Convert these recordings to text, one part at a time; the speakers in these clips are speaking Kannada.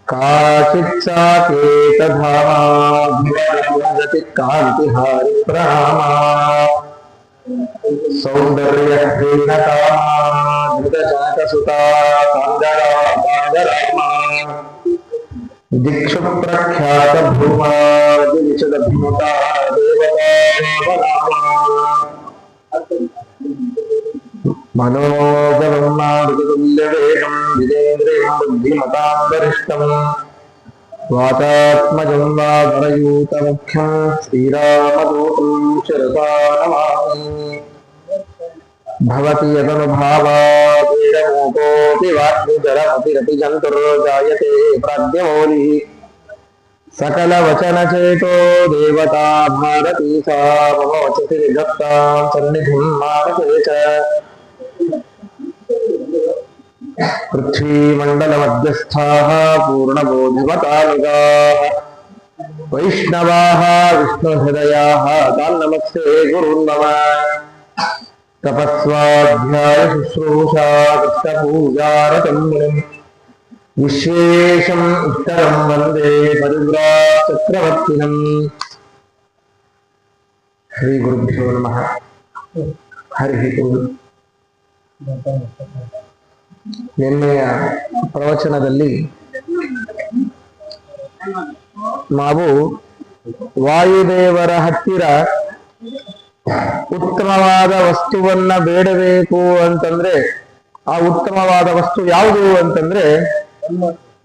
काचित्साकेतधामाभिवदति कान्तिहारि प्रहामा सौन्दर्यहीनकामाधृतजातसुता काङ्गरामा दिक्षु प्रख्यात भूमा दिविचदभिमुता देवता मनोजवन्मारुतुल्यवेगं विजेन्द्रियं बुद्धिमतां वरिष्ठं वातात्मजं वाधरयूतमुख्यं श्रीरामदूतं शिरसा नमामि भवति यदनुभावादेरमूकोऽपि वाग्निजरमतिरपि जन्तुर्जायते प्राज्ञमौलिः सकलवचनचेतो देवता भारती सा मम वचसि विधत्तां सन्निधिं मानसे च पृथ्वीमण्डलमध्यस्थाः पूर्णबोधिमतानुगाः वैष्णवाः विष्णुहृदयाः तान् नमस्ते गुरून् मम तपस्वाध्याय शुश्रूषा कृष्णपूजारतं मुनिम् विशेषम् उत्तरं वन्दे परिव्राट् चक्रवर्तिनम् ಶ್ರೀ ಗುರುಭ್ಯೋ ನಮಃ. ಹರಿ ಓಂ. ನಿನ್ನೆಯ ಪ್ರವಚನದಲ್ಲಿ ನಾವು ವಾಯುದೇವರ ಹತ್ತಿರ ಉತ್ತಮವಾದ ವಸ್ತುವನ್ನ ಬೇಡಬೇಕು ಅಂತಂದ್ರೆ ಆ ಉತ್ತಮವಾದ ವಸ್ತು ಯಾವುದು ಅಂತಂದ್ರೆ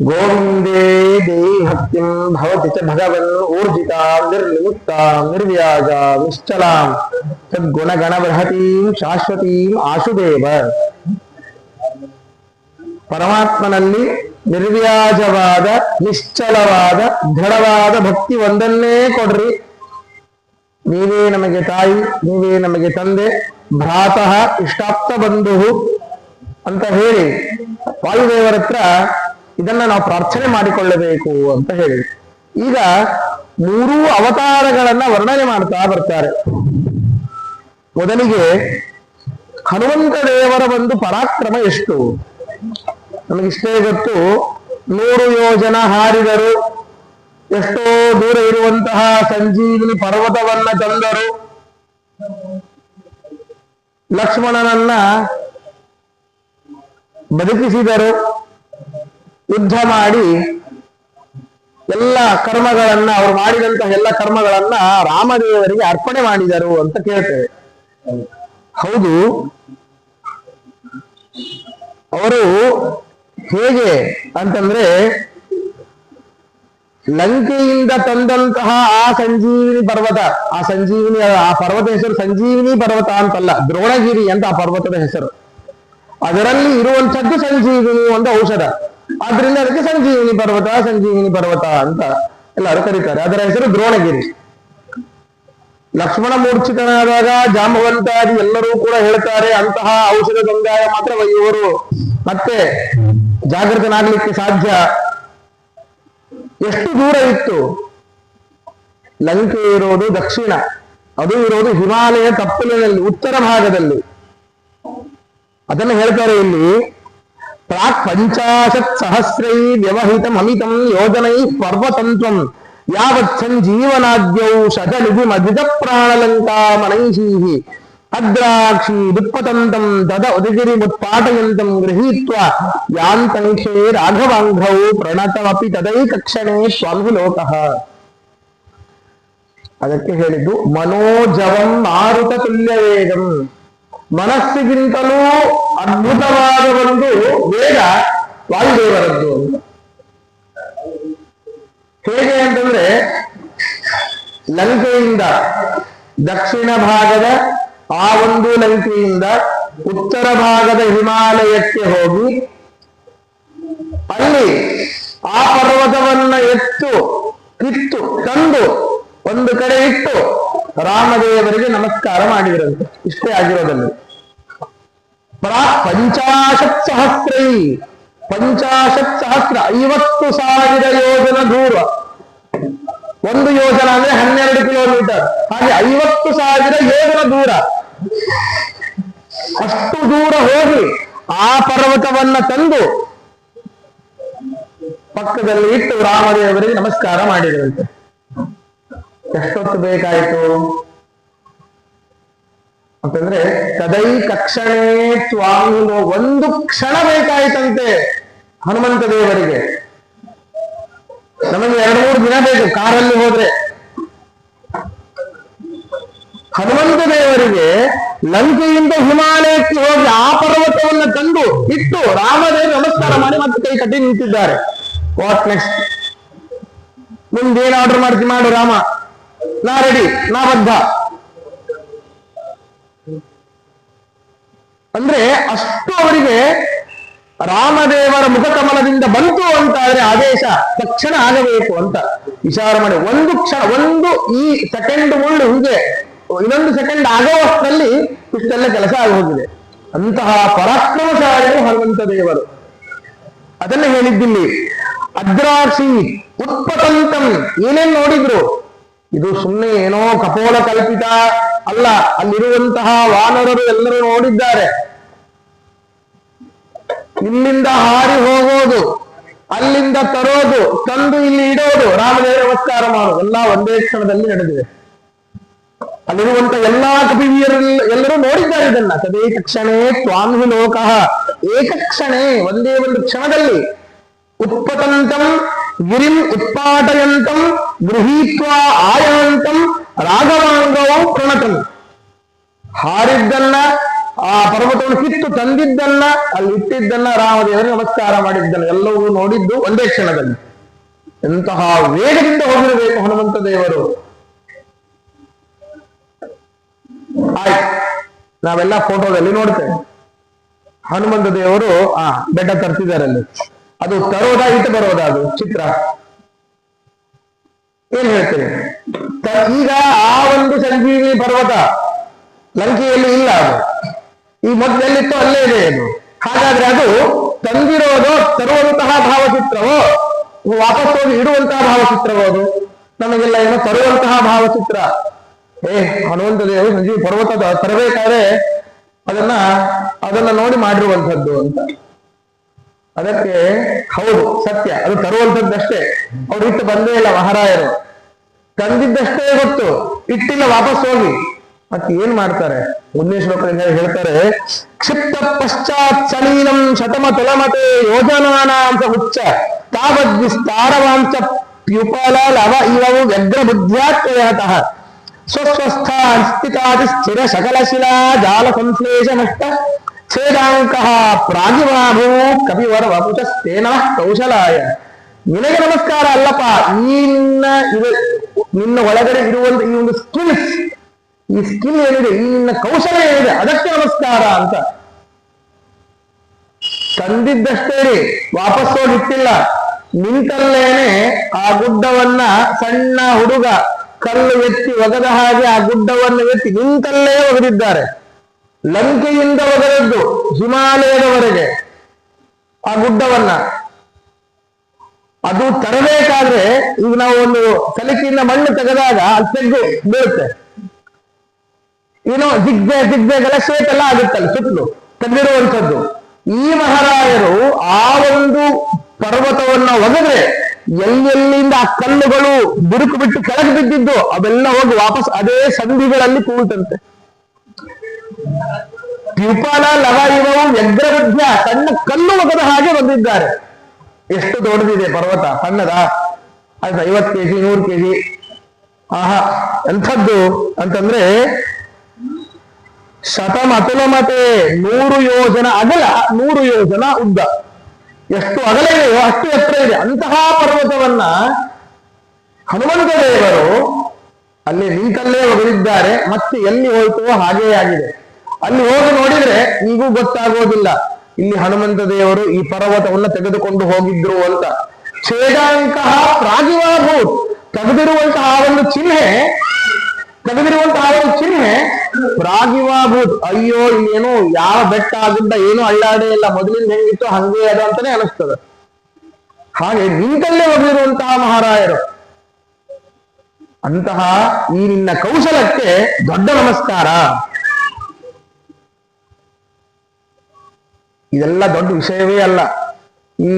ಗೋವಿಂದೇ ದೇಹಿ ಭಕ್ತಿಂ ಭವತಿ ಚ ಭಗವನ್ ಊರ್ಜಿತಾಂ ನಿರ್ನಿಮಿತ್ತಾಂ ನಿರ್ವ್ಯಾಜ ನಿಶ್ಚಲಾಂ ತದ್ಗುಣಗಣ ಬೃಹತೀಂ ಶಾಶ್ವತೀಂ ಆಶುದೇವ. ಪರಮಾತ್ಮನಲ್ಲಿ ನಿರ್ವ್ಯಾಜವಾದ ನಿಶ್ಚಲವಾದ ದೃಢವಾದ ಭಕ್ತಿ ಒಂದನ್ನೇ ಕೊಡ್ರಿ. ನೀವೇ ನಮಗೆ ತಾಯಿ, ನೀವೇ ನಮಗೆ ತಂದೆ, ಭ್ರಾತಃ ಇಷ್ಟಾಪ್ತ ಬಂಧು ಅಂತ ಹೇಳಿ ವಾಯುದೇವರ ಹತ್ರ ಇದನ್ನ ನಾವು ಪ್ರಾರ್ಥನೆ ಮಾಡಿಕೊಳ್ಳಬೇಕು ಅಂತ ಹೇಳಿ ಈಗ ಮೂರೂ ಅವತಾರಗಳನ್ನ ವರ್ಣನೆ ಮಾಡ್ತಾ ಬರ್ತಾರೆ. ಮೊದಲಿಗೆ ಹನುಮಂತ ದೇವರ ಒಂದು ಪರಾಕ್ರಮ ಎಷ್ಟು ನಮಗಿಷ್ಟೇ ಗೊತ್ತು. 100 ಯೋಜನ ಹಾರಿದರು, ಎಷ್ಟೋ ದೂರ ಇರುವಂತಹ ಸಂಜೀವಿನಿ ಪರ್ವತವನ್ನ ತಂದರು, ಲಕ್ಷ್ಮಣನನ್ನ ಬದುಕಿಸಿದರು, ಯುದ್ಧ ಮಾಡಿ ಎಲ್ಲ ಕರ್ಮಗಳನ್ನ ಅವರು ಮಾಡಿದಂತಹ ಎಲ್ಲ ಕರ್ಮಗಳನ್ನ ರಾಮದೇವರಿಗೆ ಅರ್ಪಣೆ ಮಾಡಿದರು ಅಂತ ಕೇಳ್ತೇವೆ. ಹೌದು, ಅವರು ಹೇಗೆ ಅಂತಂದ್ರೆ ಲಂಕೆಯಿಂದ ತಂದಂತಹ ಆ ಸಂಜೀವಿನಿ ಪರ್ವತ, ಆ ಪರ್ವತ ಹೆಸರು ಸಂಜೀವಿನಿ ಪರ್ವತ ಅಂತಲ್ಲ, ದ್ರೋಣಗಿರಿ ಅಂತ ಆ ಪರ್ವತದ ಹೆಸರು. ಅದರಲ್ಲಿ ಇರುವಂತದ್ದು ಸಂಜೀವಿನಿ ಒಂದು ಔಷಧ, ಆದ್ರಿಂದ ಅದಕ್ಕೆ ಸಂಜೀವಿನಿ ಪರ್ವತ ಅಂತ ಎಲ್ಲರೂ ಕರೀತಾರೆ. ಅದರ ಹೆಸರು ದ್ರೋಣಗಿರಿ. ಲಕ್ಷ್ಮಣ ಮೂರ್ಛಿತನಾದಾಗ ಜಾಂಬವಂತಾದಿ ಎಲ್ಲರೂ ಕೂಡ ಹೇಳ್ತಾರೆ ಅಂತಹ ಔಷಧ ಗಂಗಾಯ ಮಾತ್ರ ಇವರು ಮತ್ತೆ ಜಾಗೃತನಾಗ್ಲಿಕ್ಕೆ ಸಾಧ್ಯ. ಎಷ್ಟು ದೂರ ಇತ್ತು? ಲಂಕೆ ಇರೋದು ದಕ್ಷಿಣ, ಅದು ಇರೋದು ಹಿಮಾಲಯ ತಪ್ಪಲಿನಲ್ಲಿ ಉತ್ತರ ಭಾಗದಲ್ಲಿ. ಅದನ್ನು ಹೇಳ್ತಾರೆ ಇಲ್ಲಿ, ಪ್ರಾಕ್ 50 ಸಹಸ್ರೈ ವ್ಯವಹಿತಂ ಅಮಿತಂ ಯೋಜನೈ ಪರ್ವತಂತ್ವಂ ಯಾವತ್ ಸಂಜೀವನಾದ್ಯೌ ಶತನಿಧಿ ಮಧಿತ ಪ್ರಾಣಲಂಕಾ ಮನೈಷೀಹಿ ಅದ್ರಾಕ್ಷಿ ದುಪ್ಪತಂತಂ ತದ ಉದಗಿರಿ ಮುತ್ಪಾಟಯಂತಂ ಗೃಹೀತ್ವ ಯಾಂತಂಕ್ಷೇ ರಾಘವಾಂಘೌ ಪ್ರಣತಮಪಿ ತದೈಕಕ್ಷಣೇ ಸ್ವಾಮಿ ಲೋಕಃ. ಅದಕ್ಕೆ ಹೇಳಿದ್ದು ಮನೋಜವಂ ಮಾರುತ ತುಲ್ಯ ವೇಗಂ. ಮನಸ್ಸಿಗಿಂತಲೂ ಅದ್ಭುತವಾದ ಒಂದು ವೇಗ ವಾಯುದೇವರದ್ದು ಅಂತ. ಹೇಗೆ ಅಂತಂದ್ರೆ ಲಂಕೆಯಿಂದ ದಕ್ಷಿಣ ಭಾಗದ ಆ ಒಂದು ಲಂಕೆಯಿಂದ ಉತ್ತರ ಭಾಗದ ಹಿಮಾಲಯಕ್ಕೆ ಹೋಗಿ ಅಲ್ಲಿ ಆ ಪರ್ವತವನ್ನ ಕಿತ್ತು ತಂದು ಒಂದು ಕಡೆ ಇಟ್ಟು ರಾಮದೇವರಿಗೆ ನಮಸ್ಕಾರ ಮಾಡಿದ್ರಂತೆ. ಇಷ್ಟೇ ಆಗಿರೋದಲ್ಲಿ 50 ಸಹಸ್ರೈ 50 ಸಹಸ್ರ 50,000 ಯೋಜನ ದೂರ. ಒಂದು ಯೋಜನ ಅಂದ್ರೆ 12 ಕಿಲೋಮೀಟರ್, ಹಾಗೆ 50,000 ಯೋಜನ ದೂರ ಅಷ್ಟು ದೂರ ಹೋಗಿ ಆ ಪರ್ವತವನ್ನ ತಂದು ಪಕ್ಕದಲ್ಲಿ ಇಟ್ಟು ರಾಮದೇವರಿಗೆ ನಮಸ್ಕಾರ ಮಾಡಿದ್ರಂತೆ. ಎಷ್ಟೊತ್ತು ಬೇಕಾಯಿತು ಅಂತಂದ್ರೆ ತದೈ ಕಕ್ಷಣೇ ಸ್ವಾಮಿನೋ, ಒಂದು ಕ್ಷಣ ಬೇಕಾಯ್ತಂತೆ ಹನುಮಂತ ದೇವರಿಗೆ. ನಮಗೆ 2-3 ದಿನ ಬೇಕು ಕಾರಲ್ಲಿ ಹೋದ್ರೆ. ಹನುಮಂತ ದೇವರಿಗೆ ಲಂಕೆಯಿಂದ ಹಿಮಾಲಯಕ್ಕೆ ಹೋಗಿ ಆ ಪರ್ವತವನ್ನು ತಂದು ಇಟ್ಟು ರಾಮದೇವ ನಮಸ್ಕಾರ ಮಾಡಿ ಮತ್ತೆ ಕೈ ಕಟ್ಟಿ ನಿಂತಿದ್ದಾರೆ. What next? ಮುಂದೇನು ಆರ್ಡರ್ ಮಾಡ್ತಿ ಮಾಡು ರಾಮ, ನಾ ರೆಡಿ, ನಾ ಬದ್ಧ. ಅಂದ್ರೆ ಅಷ್ಟು ಅವರಿಗೆ ರಾಮದೇವರ ಮುಖಕಮಲದಿಂದ ಬಂತು ಅಂತ ಆದ್ರೆ ಆದೇಶ ತಕ್ಷಣ ಆಗಬೇಕು ಅಂತ ವಿಚಾರ ಮಾಡಿ ಒಂದು ಕ್ಷಣ, ಒಂದು ಈ ಸೆಕೆಂಡ್ ಮುಳ್ಳು ಹೀಗೆ ಇನ್ನೊಂದು ಸೆಕೆಂಡ್ ಆಗುವಷ್ಟರಲ್ಲಿ ಇಷ್ಟೆಲ್ಲ ಕೆಲಸ ಆಗಿ ಹೋಗಿದೆ. ಅಂತಹ ಪರಾಕ್ರಮಶಾಲಿಗಳು ಹನುಮಂತ ದೇವರು. ಅದನ್ನ ಹೇಳಿದ್ದಿಲ್ಲಿ. ಅದ್ರಾಕ್ಷಿ ಉತ್ಪತಂತಂ, ಏನೇನ್ ನೋಡಿದ್ರು? ಇದು ಸುಮ್ಮನೆ ಏನೋ ಕಪೋಲ ಕಲ್ಪಿತ ಅಲ್ಲ. ಅಲ್ಲಿರುವಂತಹ ವಾನರರು ಎಲ್ಲರೂ ನೋಡಿದ್ದಾರೆ. ಇಲ್ಲಿಂದ ಹಾರಿ ಹೋಗೋದು, ಅಲ್ಲಿಂದ ತರೋದು, ತಂದು ಇಲ್ಲಿ ಇಡೋದು, ರಾಮದೇವ ನಮಸ್ಕಾರ ಮಾಡೋದು ಎಲ್ಲ ಒಂದೇ ಕ್ಷಣದಲ್ಲಿ ನಡೆದಿದೆ. ಅಲ್ಲಿರುವಂತ ಎಲ್ಲಾ ಎಲ್ಲರೂ ನೋಡಿದ್ದಾರೆ ಇದನ್ನ. ತದೇಕಕ್ಷಣೇ ತ್ವಾಂಹಿ ಲೋಕಃ, ಏಕಕ್ಷಣೇ ಒಂದೇ ಒಂದು ಕ್ಷಣದಲ್ಲಿ ಉತ್ಪತಂತಂ ಗಿರಿಂ ಉತ್ಪಾಟಯಂತಂ ಗೃಹೀತ್ವಾ ಆಯಾಂತಂ ರಾಘವಾಂಗವೂ ಪ್ರಣತಂ. ಹಾರಿದ್ದನ್ನ, ಆ ಪರ್ವತವನ್ನು ಕಿತ್ತು ತಂದಿದ್ದನ್ನ, ಅಲ್ಲಿ ಇಟ್ಟಿದ್ದನ್ನ ರಾಮದೇವರಿಗೆ ನಮಸ್ಕಾರ ಮಾಡಿದ್ದನ್ನ ಎಲ್ಲವೂ ನೋಡಿದ್ದು ಒಂದೇ ಕ್ಷಣದಲ್ಲಿ. ಎಂತಹ ವೇಗದಿಂದ ಹೋಗಿರಬೇಕು ಹನುಮಂತ ದೇವರು. ಆಯ್ತು, ನಾವೆಲ್ಲ ಫೋಟೋದಲ್ಲಿ ನೋಡ್ತೇವೆ ಹನುಮಂತ ದೇವರು ಬೆಟ್ಟ ತರ್ತಿದ್ದಾರೆ ಅಲ್ಲಿ. ಅದು ತರೋದಾ ಇಟ್ಟು ಬರೋದಾ? ಅದು ಚಿತ್ರ ಏನ್ ಹೇಳ್ತೇನೆ. ಈಗ ಆ ಒಂದು ಸಂಜೀವಿನಿ ಪರ್ವತ ಲಂಕೆಯಲ್ಲಿ ಇಲ್ಲ, ಅದು ಈ ಮೊದಲೆಲ್ಲಿತ್ತು ಅಲ್ಲೇ ಇದೆ ಅದು. ಹಾಗಾದ್ರೆ ಅದು ತಂದಿರೋದು ತರುವಂತಹ ಭಾವಚಿತ್ರವೋ ವಾಪಸ್ ಹೋಗಿ ಇಡುವಂತಹ ಭಾವಚಿತ್ರವೋ? ಅದು ನಮಗೆಲ್ಲ ಏನೋ ತರುವಂತಹ ಭಾವಚಿತ್ರ. ಹನುಮಂತ ದೇವರು ಸಂಜೀವಿ ಪರ್ವತ ತರಬೇಕಾದ್ರೆ ಅದನ್ನ ನೋಡಿ ಮಾಡಿರುವಂಥದ್ದು ಅಂತ. ಅದಕ್ಕೆ ಹೌದು ಸತ್ಯ, ಅದು ತರುವಂಥದ್ದಷ್ಟೇ. ಅವ್ರು ಇಟ್ಟು ಬಂದೇ ಇಲ್ಲ ಮಹಾರಾಯರು, ತಂದಿದ್ದಷ್ಟೇ ಗೊತ್ತು, ಇಟ್ಟಿಲ್ಲ ವಾಪಸ್ ಹೋಗಿ. ಮತ್ತೆ ಏನ್ ಮಾಡ್ತಾರೆ? ಮುಂದಿನ ಶ್ಲೋಕದಿಂದ ಹೇಳ್ತಾರೆ, ಕ್ಷಿಪ್ತ ಪಶ್ಚಾತ್ ಸಲೀಲಂ ಶತಮ ತುಲಮತೆ ಯೋಜನಾನಾಂಸ ಉಚ್ಚ ತಾವದ್ವಿಸ್ತಾರವಾಂಶ ಪ್ಯುಪಲ ಲವ ಇವವು ವ್ಯಗ್ರ ಬುದ್ಧ್ಯಾತ್ಮಯತಃ ಸ್ವಸ್ವಸ್ಥಾನ್ ಸ್ಥಿತಾದಿ ಸ್ಥಿರ ಸಕಲ ಶಿಲಾ ಜಾಲ ಸಂಶ್ಲೇಷ ನಷ್ಟ ಛೇದಾಂಕ ಪ್ರಾಗಿವಾಭೂ ಕಪಿವರ ವಪುಚಸ್ತೇನ ಕೌಶಲಾಯ. ನಿನಗೆ ನಮಸ್ಕಾರ ಅಲ್ಲಪ್ಪ, ನಿನ್ನ ಒಳಗಡೆ ಇರುವಂತ ಈ ಒಂದು ಸ್ಕಿಲ್ಸ್, ಈ ಸ್ಕಿಲ್ ಏನಿದೆ, ಈ ನಿನ್ನ ಕೌಶಲ ಏನಿದೆ, ಅದಕ್ಕೆ ನಮಸ್ಕಾರ ಅಂತ. ತಂದಿದ್ದಷ್ಟೇ ವಾಪಸ್ ಹೋಗಿಟ್ಟಿಲ್ಲ, ನಿಂತಲ್ಲೇನೆ ಆ ಗುಡ್ಡವನ್ನ ಸಣ್ಣ ಹುಡುಗ ಕಲ್ಲು ಎತ್ತಿ ಒಗದ ಹಾಗೆ ಆ ಗುಡ್ಡವನ್ನು ಎತ್ತಿ ನಿಂತಲ್ಲೇ ಒಗೆದಿದ್ದಾರೆ. ಲಂಕೆಯಿಂದ ಒಗೆದದ್ದು ಹಿಮಾಲಯದವರೆಗೆ ಆ ಗುಡ್ಡವನ್ನ. ಅದು ತರಬೇಕಾದ್ರೆ ಈಗ ನಾವು ಒಂದು ಸಲಿಕೆಯಿಂದ ಮಣ್ಣು ತೆಗೆದಾಗ ಅದು ತೆಗ್ದು ಬೀಳುತ್ತೆ, ಏನೋ ಜಿಗ್ಜೆಲ್ಲ ಶೇಪ್ ಎಲ್ಲ ಆಗುತ್ತಲ್ಲ ಸುತ್ತಲೂ ತೆಗೆದಿರುವಂಥದ್ದು. ಈ ಮಹಾರಾಯರು ಆ ಒಂದು ಪರ್ವತವನ್ನ ಒಗೆದ್ರೆ ಎಲ್ಲೆಲ್ಲಿಂದ ಆ ಕಲ್ಲುಗಳು ಬಿರುಕು ಬಿಟ್ಟು ಕೆಳಗೆ ಬಿದ್ದಿದ್ದು ಅವೆಲ್ಲ ಹೋಗಿ ವಾಪಸ್ ಅದೇ ಸಂಧಿಗಳಲ್ಲಿ ಕೂತಂತೆ. ಪ್ಯುಪಲ ಲವ ಇವವು ವ್ಯಗ್ರಬುದ್ಧ, ಸಣ್ಣ ಕಲ್ಲು ಒಗದ ಹಾಗೆ ಬಂದಿದ್ದಾರೆ. ಎಷ್ಟು ದೊಡ್ಡದಿದೆ ಪರ್ವತ, ಸಣ್ಣದ? ಅದು 50 kg 100 kg. ಎಂಥದ್ದು ಅಂತಂದ್ರೆ ಶತಮತುಲಮತೆ 100 ಯೋಜನ ಅಗಲ, 100 ಯೋಜನ ಉದ್ದ. ಎಷ್ಟು ಅಗಲ ಇದೆಯೋ ಅಷ್ಟು ಎತ್ತರ ಇದೆ. ಅಂತಹ ಪರ್ವತವನ್ನ ಹನುಮಂತ ದೇವರು ಅಲ್ಲಿ ನಿಂತಲ್ಲೇ ಒಗೆದಿದ್ದಾರೆ. ಮತ್ತೆ ಎಲ್ಲಿ ಹೋಯ್ತೋ ಹಾಗೇ ಆಗಿದೆ. ಅಲ್ಲಿ ಹೋಗಿ ನೋಡಿದ್ರೆ ಈಗೂ ಗೊತ್ತಾಗೋದಿಲ್ಲ ಇಲ್ಲಿ ಹನುಮಂತ ದೇವರು ಈ ಪರ್ವತವನ್ನ ತೆಗೆದುಕೊಂಡು ಹೋಗಿದ್ರು ಅಂತ. ಛೇದಾಂಕ ಪ್ರಾಗಿವಾಭೂತ್, ತೆಗೆದಿರುವಂತಹ ಒಂದು ಚಿಹ್ನೆ ಪ್ರಾಗಿವಾಭೂತ್. ಅಯ್ಯೋ ಇಲ್ಲೇನು ಯಾವ ಬೆಟ್ಟ ಗುಡ್ಡ ಏನು ಅಳ್ಳಾಡೇ ಇಲ್ಲ, ಮೊದಲಿಂದ ಹೆಂಗಿತ್ತು ಹಂಗೆ ಅದು ಅಂತಾನೆ ಅನಿಸ್ತದೆ. ಹಾಗೆ ನಿಂತಲ್ಲೇ ಒಗೆದಿರುವಂತಹ ಮಹಾರಾಯರು. ಅಂತಹ ಈ ನಿನ್ನ ಕೌಶಲಕ್ಕೆ ದೊಡ್ಡ ನಮಸ್ಕಾರ. ಇದೆಲ್ಲ ದೊಡ್ಡ ವಿಷಯವೇ ಅಲ್ಲ. ಈ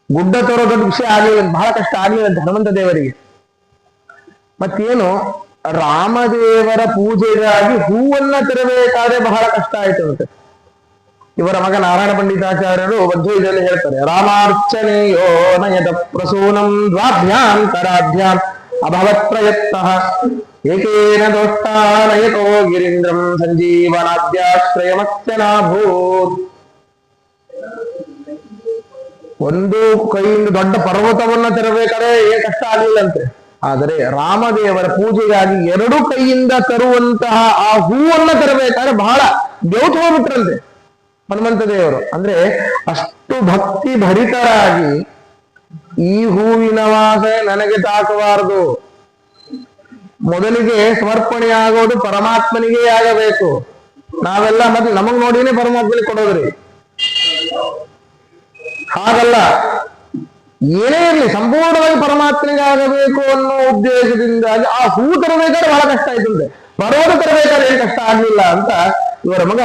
ಗುಡ್ಡ ತೋರೋ ದೊಡ್ಡ ವಿಷಯ ಆಗ್ಲಿಲ್ಲ, ಬಹಳ ಕಷ್ಟ ಆಗ್ಲಿಲ್ಲ ಹನುಮಂತ ದೇವರಿಗೆ. ಮತ್ತೇನು, ರಾಮದೇವರ ಪೂಜೆಗಾಗಿ ಹೂವನ್ನ ತರಬೇಕಾದ್ರೆ ಬಹಳ ಕಷ್ಟ ಆಯ್ತು ಅಂತೆ. ಇವರ ಮಗ ನಾರಾಯಣ ಪಂಡಿತಾಚಾರ್ಯರು ಮಧ್ವದಲ್ಲಿ ಹೇಳ್ತಾರೆ, ರಾಮಾರ್ಚನೆಯೋ ನಯತ ಪ್ರಸೂನಂ ದ್ವಾಭ್ಯಾಂ ಕರಾಭ್ಯಾಂ ಅಭವತ್ ಪ್ರಯತ್ನಃ ಏಕೇನ ದೋಷ್ಟಾನಯತೋ ಗಿರೀಂದ್ರಂ ಸಂಜೀವನಾದ್ಯಾಶ್ರಯಮತ್ಯನಾಭೂತ್. ಒಂದು ಕೈಯಿಂದ ದೊಡ್ಡ ಪರ್ವತವನ್ನ ತರಬೇಕಾದ್ರೆ ಏನ್ ಕಷ್ಟ ಆಗಲಿಲ್ಲಂತೆ. ಆದರೆ ರಾಮದೇವರ ಪೂಜೆಗಾಗಿ ಎರಡು ಕೈಯಿಂದ ತರುವಂತಹ ಆ ಹೂವನ್ನ ತರಬೇಕಾದ್ರೆ ಬಹಳ ಬೆವತು ಹೋಗ್ಬಿಟ್ರಂತೆ ಹನುಮಂತ ದೇವರು. ಅಂದ್ರೆ ಅಷ್ಟು ಭಕ್ತಿ ಭರಿತರಾಗಿ, ಈ ಹೂವಿನ ವಾಸ ನನಗೆ ತಾಕಬಾರದು, ಮೊದಲಿಗೆ ಸಮರ್ಪಣೆಯಾಗೋದು ಪರಮಾತ್ಮನಿಗೆ ಆಗಬೇಕು. ನಾವೆಲ್ಲ ಮತ್ತೆ ನಮಗ್ ನೋಡಿನೇ ಪರಮಾತ್ಮನಿಗೆ ಕೊಡೋದ್ರಿ. ಹಾಗಲ್ಲ, ಏನೇ ಇರಲಿ ಸಂಪೂರ್ಣವಾಗಿ ಪರಮಾತ್ಮನಿಗೆ ಆಗಬೇಕು ಅನ್ನೋ ಉದ್ದೇಶದಿಂದಾಗಿ ಆ ಹೂ ತರಬೇಕಾದ್ರೆ ಬಹಳ ಕಷ್ಟ ಆಯ್ತಂತೆ. ಪರ್ವತ ತರಬೇಕಾದ್ರೆ ಏನ್ ಕಷ್ಟ ಆಗ್ಲಿಲ್ಲ ಅಂತ ಇವರ ಮಗ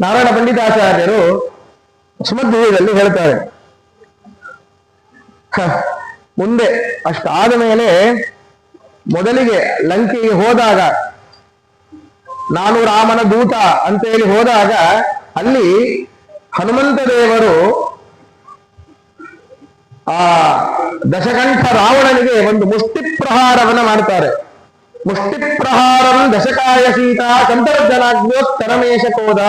ನಾರಾಯಣ ಪಂಡಿತಾಚಾರ್ಯರು ಸುಮಧ್ವದಲ್ಲಿ ಹೇಳ್ತಾರೆ. ಮುಂದೆ ಅಷ್ಟಾದ ಮೇಲೆ ಮೊದಲಿಗೆ ಲಂಕೆಗೆ ಹೋದಾಗ, ನಾನು ರಾಮನ ದೂತ ಅಂತ ಹೇಳಿ ಹೋದಾಗ, ಅಲ್ಲಿ ಹನುಮಂತ ದೇವರು ಆ ದಶಕಂಠ ರಾವಣನಿಗೆ ಒಂದು ಮುಷ್ಟಿ ಪ್ರಹಾರವನ್ನ ಮಾಡ್ತಾರೆ. ಮುಷ್ಟಿ ಪ್ರಹಾರಂ ದಶಕಾಯ ಸೀತಾ ಸಂತರ್ಜನಾಗ್ನೋತ್ತರಮೇಶ ಕೋದ.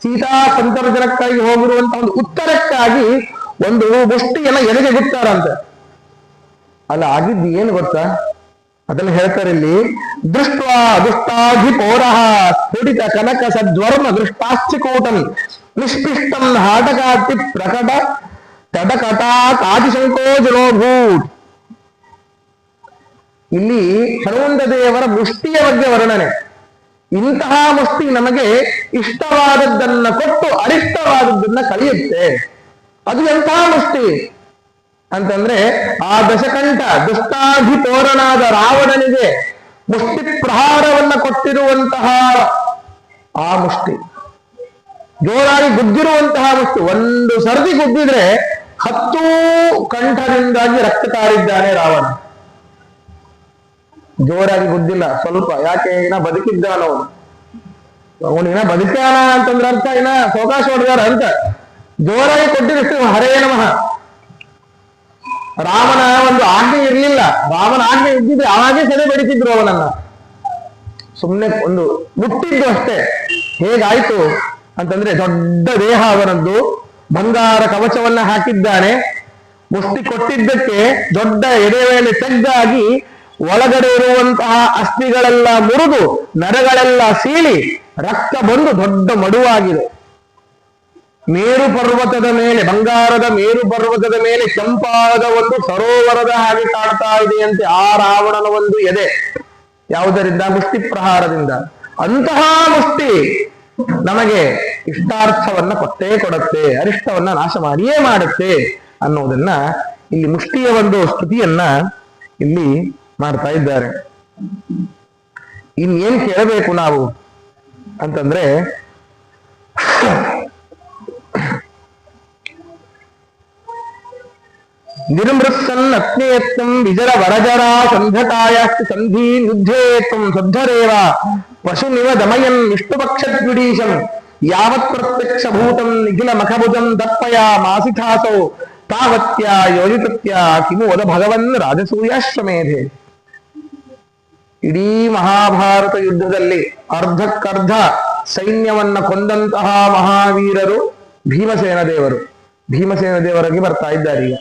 ಸೀತಾ ಸಂತರ್ಜನಕ್ಕಾಗಿ ಹೋಗಿರುವಂತಹ ಒಂದು ಉತ್ತರಕ್ಕಾಗಿ ಒಂದು ಮುಷ್ಟಿಯನ್ನ ಎಲೆಗೆ ಗುತ್ತಾರಂತೆ. ಅಲ್ಲ ಆಗಿದ್ದು ಏನು ಗೊತ್ತಾ, ಅದನ್ನು ಹೇಳ್ತಾರೆ ಇಲ್ಲಿ, ದೃಷ್ಟ ದುಷ್ಟಾಧಿಪೋರಃ ಸ್ಫುಟಿತ ಕನಕ ಸದ್ವರ್ಮ ದೃಷ್ಟಾಶ್ಚಕೂಟಂ ನಿಷ್ಪಿಷ್ಟಂ ಹಾಟಕಾತಿ ಪ್ರಕಟ ತಡಕಟಾ ಕಾದಿಶಂಕೋಜನೋಭೂತ್. ಇಲ್ಲಿ ಹನುಮಂತ ದೇವರ ಮುಷ್ಟಿಯ ಬಗ್ಗೆ ವರ್ಣನೆ. ಇಂತಹ ಮುಷ್ಟಿ ನಮಗೆ ಇಷ್ಟವಾದದ್ದನ್ನ ಕೊಟ್ಟು ಅರಿಷ್ಟವಾದದ್ದನ್ನ ಕಳೆಯುತ್ತೆ. ಅದು ಎಂತಹ ಮುಷ್ಟಿ ಅಂತಂದ್ರೆ, ಆ ದಶಕಂಠ ದುಷ್ಟಾಧಿಪೋರನಾದ ರಾವಣನಿಗೆ ಮುಷ್ಟಿ ಪ್ರಹಾರವನ್ನ ಕೊಟ್ಟಿರುವಂತಹ ಆ ಮುಷ್ಟಿ, ಜೋರಾಗಿ ಗುದ್ದಿರುವಂತಹ ಮುಷ್ಟಿ. ಒಂದು ಸರ್ದಿ ಗುದ್ದಿದ್ರೆ 10 ಕಂಠದಿಂದಾಗಿ ರಕ್ತ ತಾರಿದ್ದಾನೆ ರಾವಣ. ಜೋರಾಗಿ ಗುದ್ದಿಲ್ಲ, ಸ್ವಲ್ಪ. ಯಾಕೆ, ಇನ್ನ ಬದುಕಿದ್ದಾನ ಅವನಿನ ಬದುಕ್ಯಾನ ಅಂತಂದ್ರ ಅರ್ಥ ಇನ್ನ ಸೋಕಾಶ ಹೊಡೆದಾರ ಅಂತ. ಜೋರಾಗಿ ಕೊಟ್ಟಿದಷ್ಟು ಹರೇ ನಮಃ. ರಾಮನ ಒಂದು ಆಜ್ಞೆ ಇರ್ಲಿಲ್ಲ, ರಾಮನ ಆಜ್ಞೆ ಇದ್ದಿದ್ರೆ ಆವಾಗೇ ಸೆರೆ ಬಡಿತಿದ್ರು ಅವನನ್ನ. ಸುಮ್ಮನೆ ಒಂದು ಮುಟ್ಟಿದ್ದು ಅಷ್ಟೇ. ಹೇಗಾಯ್ತು ಅಂತಂದ್ರೆ, ದೊಡ್ಡ ದೇಹ ಅವನದ್ದು, ಬಂಗಾರ ಕವಚವನ್ನ ಹಾಕಿದ್ದಾನೆ. ಮುಷ್ಟಿ ಕೊಟ್ಟಿದ್ದಕ್ಕೆ ದೊಡ್ಡ ಎದೆ ಮೇಲೆ ತೆಗ್ಗಾಗಿ ಒಳಗಡೆ ಇರುವಂತಹ ಅಸ್ಥಿಗಳೆಲ್ಲ ಮುರಿದು ನರಗಳೆಲ್ಲ ಸೀಳಿ ರಕ್ತ ಬಂದು ದೊಡ್ಡ ಮಡುವಾಗಿದೆ. ಮೇರು ಪರ್ವತದ ಮೇಲೆ, ಬಂಗಾರದ ಮೇರು ಪರ್ವತದ ಮೇಲೆ ಕೆಂಪಾದ ಒಂದು ಸರೋವರದ ಹಾಗೆ ಕಾಣ್ತಾ ಇದೆಯಂತೆ ಆ ರಾವಣನ ಒಂದು ಎದೆ. ಯಾವುದರಿಂದ? ಮುಷ್ಟಿ ಪ್ರಹಾರದಿಂದ. ಅಂತಹ ಮುಷ್ಟಿ ನಮಗೆ ಇಷ್ಟಾರ್ಥವನ್ನ ಕೊಟ್ಟೇ ಕೊಡುತ್ತೆ, ಅರಿಷ್ಟವನ್ನ ನಾಶ ಮಾಡಿಯೇ ಮಾಡುತ್ತೆ ಅನ್ನೋದನ್ನ ಇಲ್ಲಿ ಮುಷ್ಟಿಯ ಒಂದು ಸ್ತುತಿಯನ್ನ ಇಲ್ಲಿ ಮಾಡ್ತಾ ಇದ್ದಾರೆ. ಇನ್ನೇನ್ ಕೇಳಬೇಕು ನಾವು ಅಂತಂದ್ರೆ, ನಿರ್ಮೃತ್ಸನ್ ಅತ್ನೇಯತ್ವಂ ವಿಜರ ವರಜರ ಸಂಧಕಾಯಾಸ್ತಿ ಸಂಧಿ ಯುದ್ಧೇತ್ವಂ ಶುದ್ಧರೇವ ಪಶುನಿವ ದಮಯನ್ ವಿಷ್ಣುಪಕ್ಷದ್ವಿಡೀಶಂ ಯಾವತ್ ಪ್ರತ್ಯಕ್ಷ ಭೂತಂ ನಿಖಿಲ ಮಖಭುಜಂ ದಪ್ಪಯ ಮಾಸಿಥಾಸೌ ತಾವತ್ಯ ಯೋಜಿತತ್ಯ ಕಿಮು ವದ ಭಗವನ್ ರಾಜಸೂಯಾಶ್ವಮೇಧೆ. ಇಡೀ ಮಹಾಭಾರತ ಯುದ್ಧದಲ್ಲಿ ಅರ್ಧಕ್ಕರ್ಧ ಸೈನ್ಯವನ್ನ ಕೊಂದಂತಹ ಮಹಾವೀರರು ಭೀಮಸೇನ ದೇವರು. ಭೀಮಸೇನ ದೇವರಿಗೆ ಬರ್ತಾ ಇದ್ದಾರೆ ಈಗ.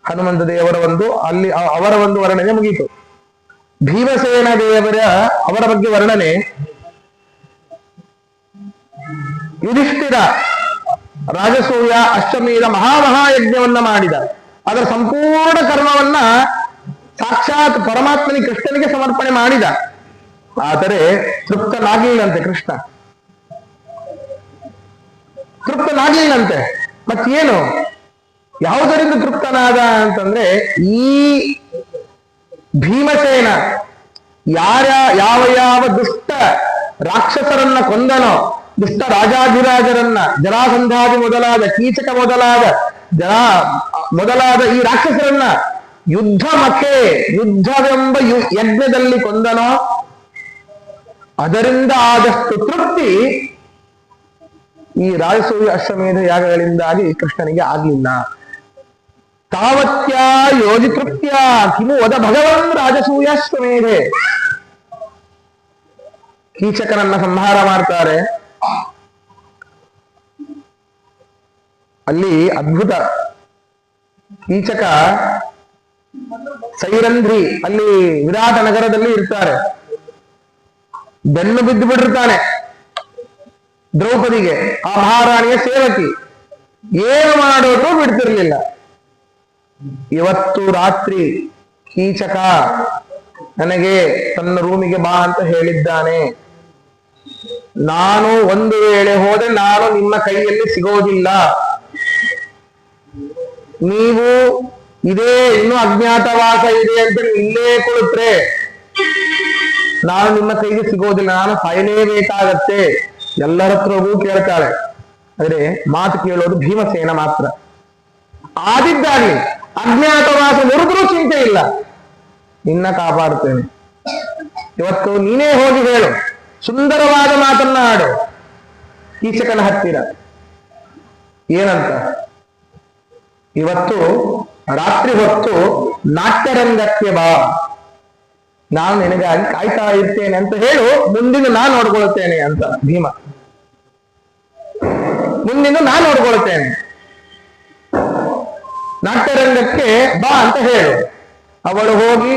ಹನುಮಂತ ದೇವರ ಒಂದು ಅಲ್ಲಿ ಅವರ ಒಂದು ವರ್ಣನೆ ಮುಗೀತು. ಭೀಮಸೇನ ದೇವರ ಅವರ ಬಗ್ಗೆ ವರ್ಣನೆ. ಯುಧಿಷ್ಠಿರ ರಾಜಸೂಯ ಅಶ್ವಮೇಧ ಮಹಾಯಜ್ಞವನ್ನ ಮಾಡಿದ. ಅದರ ಸಂಪೂರ್ಣ ಕರ್ಮವನ್ನ ಸಾಕ್ಷಾತ್ ಪರಮಾತ್ಮನಿ ಕೃಷ್ಣನಿಗೆ ಸಮರ್ಪಣೆ ಮಾಡಿದ. ಆದರೆ ತೃಪ್ತನಾಗ್ಲಿಲ್ಲಂತೆ ಕೃಷ್ಣ, ತೃಪ್ತನಾಗ್ಲಿಲ್ಲಂತೆ. ಮತ್ತೇನು, ಯಾವುದರಿಂದ ತೃಪ್ತನಾದ ಅಂತಂದ್ರೆ, ಈ ಭೀಮಸೇನ ಯಾವ ದುಷ್ಟ ರಾಕ್ಷಸರನ್ನ ಕೊಂದನೋ ದುಷ್ಟ ರಾಜಾಧಿರಾಜರನ್ನ ಜರಾಸಂಧಾದಿ ಮೊದಲಾದ ಕೀಚಕ ಮೊದಲಾದ ಈ ರಾಕ್ಷಸರನ್ನ ಯುದ್ಧವೆಂಬ ಯಜ್ಞದಲ್ಲಿ ಕೊಂದನೋ ಅದರಿಂದ ಆದಷ್ಟು ತೃಪ್ತಿ ಈ ರಾಜಸೂಯ ಅಶ್ವಮೇಧ ಯಾಗಗಳಿಂದಾಗಿ ಕೃಷ್ಣನಿಗೆ ಆಗ್ಲಿಲ್ಲ. ತಾವತ್ಯ ಯೋಜಿ ತೃಪ್ತ್ಯ ಕಿಮು ವದ ಭಗವನ್ ರಾಜಸೂಯಾಶ್ವಮೇಧೆ. ಕೀಚಕನನ್ನ ಸಂಹಾರ ಮಾಡ್ತಾರೆ. ಅಲ್ಲಿ ಅದ್ಭುತ. ಕೀಚಕ ಸೈರಂಧ್ರಿ ಅಲ್ಲಿ ವಿರಾಟ ನಗರದಲ್ಲಿ ಇರ್ತಾರೆ. ಬೆನ್ನು ಬಿದ್ದು ಬಿಟ್ಟಿರ್ತಾನೆ ದ್ರೌಪದಿಗೆ, ಆ ಮಹಾರಾಣಿಯ ಸೇವಕಿ. ಏನು ಮಾಡೋದು ಬಿಡ್ತಿರ್ಲಿಲ್ಲ. ಇವತ್ತು ರಾತ್ರಿ ಕೀಚಕ ನನಗೆ ತನ್ನ ರೂಮಿಗೆ ಬಾ ಅಂತ ಹೇಳಿದ್ದಾನೆ. ನಾನು ಒಂದು ವೇಳೆ ಹೋದ್ರೆ ನಾನು ನಿಮ್ಮ ಕೈಯಲ್ಲಿ ಸಿಗೋದಿಲ್ಲ. ನೀವು ಇದೇ ಇನ್ನು ಅಜ್ಞಾತವಾಸ ಇದೆ ಅಂತ ಇಲ್ಲೇ ಕೊಡುತ್ರೆ ನಾನು ನಿಮ್ಮ ಕೈಗೆ ಸಿಗೋದಿಲ್ಲ, ನಾನು ಸಾಯಲೇಬೇಕಾಗತ್ತೆ. ಎಲ್ಲರ ಹತ್ರವೂ ಕೇಳ್ತಾಳೆ. ಆದ್ರೆ ಮಾತು ಕೇಳೋದು ಭೀಮಸೇನ ಮಾತ್ರ. ಆದಿದ್ದಾಗಿ ಅಜ್ಞಾತವಾಸ ಮುರಿದ್ರೂ ಚಿಂತೆ ಇಲ್ಲ, ನಿನ್ನ ಕಾಪಾಡುತ್ತೇನೆ. ಇವತ್ತು ನೀನೇ ಹೋಗಿ ಹೇಳು, ಸುಂದರವಾದ ಮಾತನ್ನ ಆಡು ಕೀಚಕನ ಹತ್ತಿರ. ಏನಂತ? ಇವತ್ತು ರಾತ್ರಿ ಹೊತ್ತು ನಾಟ್ಯರಂಗಕ್ಕೆ ಬಾ, ನಾನು ನಿನಗಾಗಿ ಕಾಯ್ತಾ ಇರ್ತೇನೆ ಅಂತ ಹೇಳು, ಮುಂದಿನ ನಾನು ನೋಡ್ಕೊಳ್ತೇನೆ ಅಂತ ಭೀಮ. ಮುಂದಿನ ನಾನು ನೋಡ್ಕೊಳ್ತೇನೆ, ನಾಟ್ಯರಂಗಕ್ಕೆ ಬಾ ಅಂತ ಹೇಳು. ಅವಳು ಹೋಗಿ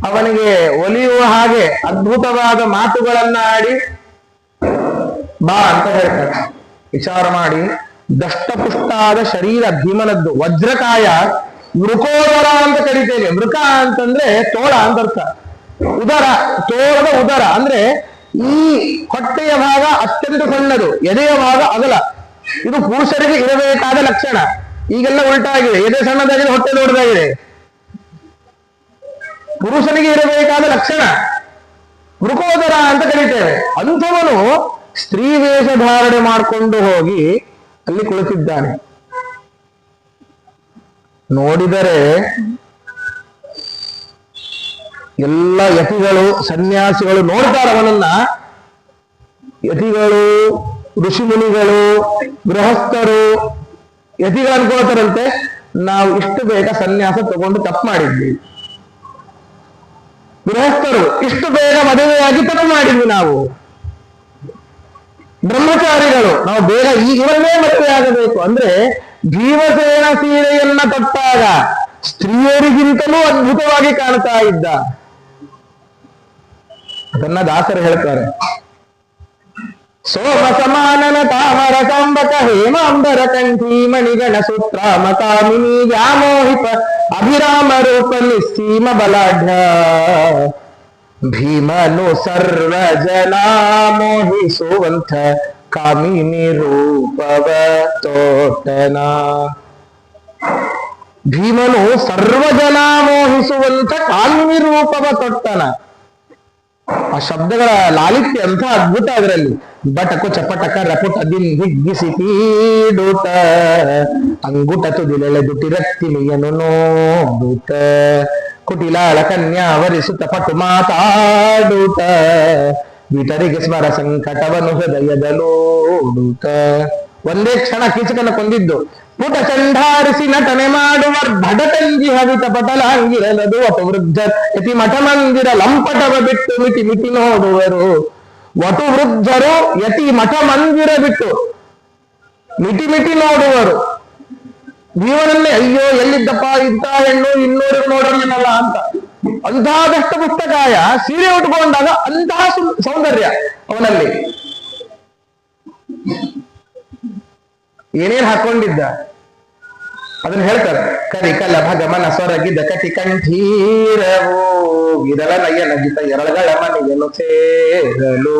ಅವನಿಗೆ ಒಲಿಯುವ ಹಾಗೆ ಅದ್ಭುತವಾದ ಮಾತುಗಳನ್ನ ಆಡಿ ಬಾ ಅಂತ ಹೇಳ್ತಾರೆ. ವಿಚಾರ ಮಾಡಿ, ದಷ್ಟಪುಷ್ಟಾದ ಶರೀರ ಭೀಮನದ್ದು, ವಜ್ರಕಾಯ, ಮೃಕೋದರ ಅಂತ ಕರಿತೇವೆ. ಮೃಕ ಅಂತಂದ್ರೆ ತೋಳ ಅಂತ ಅರ್ಥ. ಉದರ, ತೋಳದ ಉದರ ಅಂದ್ರೆ ಈ ಹೊಟ್ಟೆಯ ಭಾಗ ಅತ್ಯಂತ ಸಣ್ಣದು, ಎದೆಯ ಭಾಗ ಅಗಲ. ಇದು ಪುರುಷರಿಗೆ ಇರಬೇಕಾದ ಲಕ್ಷಣ. ಈಗೆಲ್ಲ ಉಲ್ಟಾಗಿದೆ, ಎದೆ ಸಣ್ಣದಾಗಿದೆ, ಹೊಟ್ಟೆ ದೊಡ್ಡದಾಗಿದೆ. ಪುರುಷನಿಗೆ ಇರಬೇಕಾದ ಲಕ್ಷಣ ಮೃಕೋದರ ಅಂತ ಕರೀತೇವೆ. ಅಂಥವನು ಸ್ತ್ರೀ ವೇಷ ಧಾರಣೆ ಮಾಡಿಕೊಂಡು ಹೋಗಿ ಅಲ್ಲಿ ಕುಳಿತಿದ್ದಾನೆ. ನೋಡಿದರೆ ಎಲ್ಲ ಯತಿಗಳು ಸನ್ಯಾಸಿಗಳು ನೋಡ್ತಾರೆ ಅವನನ್ನ. ಯತಿಗಳು, ಋಷಿಮುನಿಗಳು, ಗೃಹಸ್ಥರು, ಯತಿಗಳು ಅನ್ಕೊಳ್ತಾರಂತೆ ನಾವು ಇಷ್ಟು ಬೇಗ ಸನ್ಯಾಸ ತಗೊಂಡು ತಪ್ಪು ಮಾಡಿದ್ವಿ. ಗೃಹಸ್ಥರು ಇಷ್ಟು ಬೇಗ ಮದುವೆಯಾಗಿ ತಪ್ಪು ಮಾಡಿದ್ವಿ ನಾವು. ಬ್ರಹ್ಮಚಾರಿಗಳು ನಾವು ಬೇಗ ಇವನ್ನೇ ಮದುವೆ ಆಗಬೇಕು ಅಂದ್ರೆ ಭೀಮಸೇನ ಸೀರೆಯನ್ನ ತೊಟ್ಟಾಗ ಸ್ತ್ರೀಯರಿಗಿಂತಲೂ ಅದ್ಭುತವಾಗಿ ಕಾಣ್ತಾ ಇದ್ದ. ಅದನ್ನ ದಾಸರು ಹೇಳ್ತಾರೆ. ಸೋಮ ಸಮಾನನ ತಾಮರ ಕಂಬಕ ಹೇಮಾಂಬರ ಕಂಠಿ ಮಣಿಗಣ ಸೂತ್ರಾಮ ಕಾಮಿನಿ ವ್ಯಾಮೋಹಿತ ಅಭಿರಾಮ ರೂಪ ನಿಸ್ಸೀಮ ಬಲಾಢ್ಯ ಭೀಮನು ಸರ್ವ ಜನ ಮೋಹಿಸುವಂಥ ಕಾಮಿನಿ ರೂಪವ ತೋಟನ. ಭೀಮನು ಸರ್ವಜನ ಮೋಹಿಸುವಂಥ ಕಾಮಿನಿ ರೂಪವ ತೊಟ್ಟನ. ಆ ಶಬ್ದಗಳ ಲಾಲಿತ್ಯ ಅಂತ ಅದ್ಭುತ. ಅದರಲ್ಲಿ ಬಟಕು ಚಪಟಕ ರಪುಟ ದಿನ್ ಹಿಗ್ಗಿಸಿ ತೀಡುತ್ತ ಅಂಗುಟ ತುದಿಲೆಳೆದುಟಿ ರಕ್ತಿನಿಯನು ನೋಡುತ್ತ ಕುಟಿಲಾಳ ಕನ್ಯಾ ವರಿಸುತ್ತ ಪಟು ಮಾತಾಡುತ್ತ ವಿಟರಿಗೆ ಸ್ಮರ ಸಂಕಟವನ್ನು ಹೃದಯದಲೋಡುತ್ತ. ಒಂದೇ ಕ್ಷಣ ಕೀಚಕನ ಕೊಂದಿದ್ದು. ಪುಟ ಚಂಡಾರಿಸಿ ನಟನೆ ಮಾಡುವ ಭಡಟಂಗಿ ಹವಿತ ಪಟಲಾಂಗಿರಲದು ವಟು ವೃದ್ಧ ಯತಿ ಮಠ ಮಂದಿರ ಲಂಪಟವ ಬಿಟ್ಟು ಮಿಟಿ ಮಿಟಿ ನೋಡುವರು. ವಟು ವೃದ್ಧರು ಯತಿ ಮಠ ಮಂದಿರ ಬಿಟ್ಟು ಮಿಟಿ ಮಿಟಿ ನೋಡುವರು. ಜೀವನಲ್ಲೇ ಅಯ್ಯೋ ಎಲ್ಲಿದ್ದಪ್ಪ ಇಂಥ ಹೆಣ್ಣು ಇನ್ನೂರು ನೋಡಿರಲಿಲ್ಲ ಅಂತ. ಅಂತಹ ದಷ್ಟ ಪುಸ್ತಕಾಯ ಸೀರೆ ಉಟ್ಕೊಂಡಾಗ ಅಂತಹ ಸೌಂದರ್ಯ ಅವನಲ್ಲಿ. ಏನೇನ್ ಹಾಕೊಂಡಿದ್ದ ಅದನ್ನ ಹೇಳ್ತಾರೆ. ಕರಿಕಲ ಭಗಮನ ಸೊರಗಿದ ಕಟಿ ಕಂಠೀರವು ವಿರಳ ನಯನ ಗಿತ ಎರಳಗಳ ಮನೆಯನ್ನು ಸೇರಲು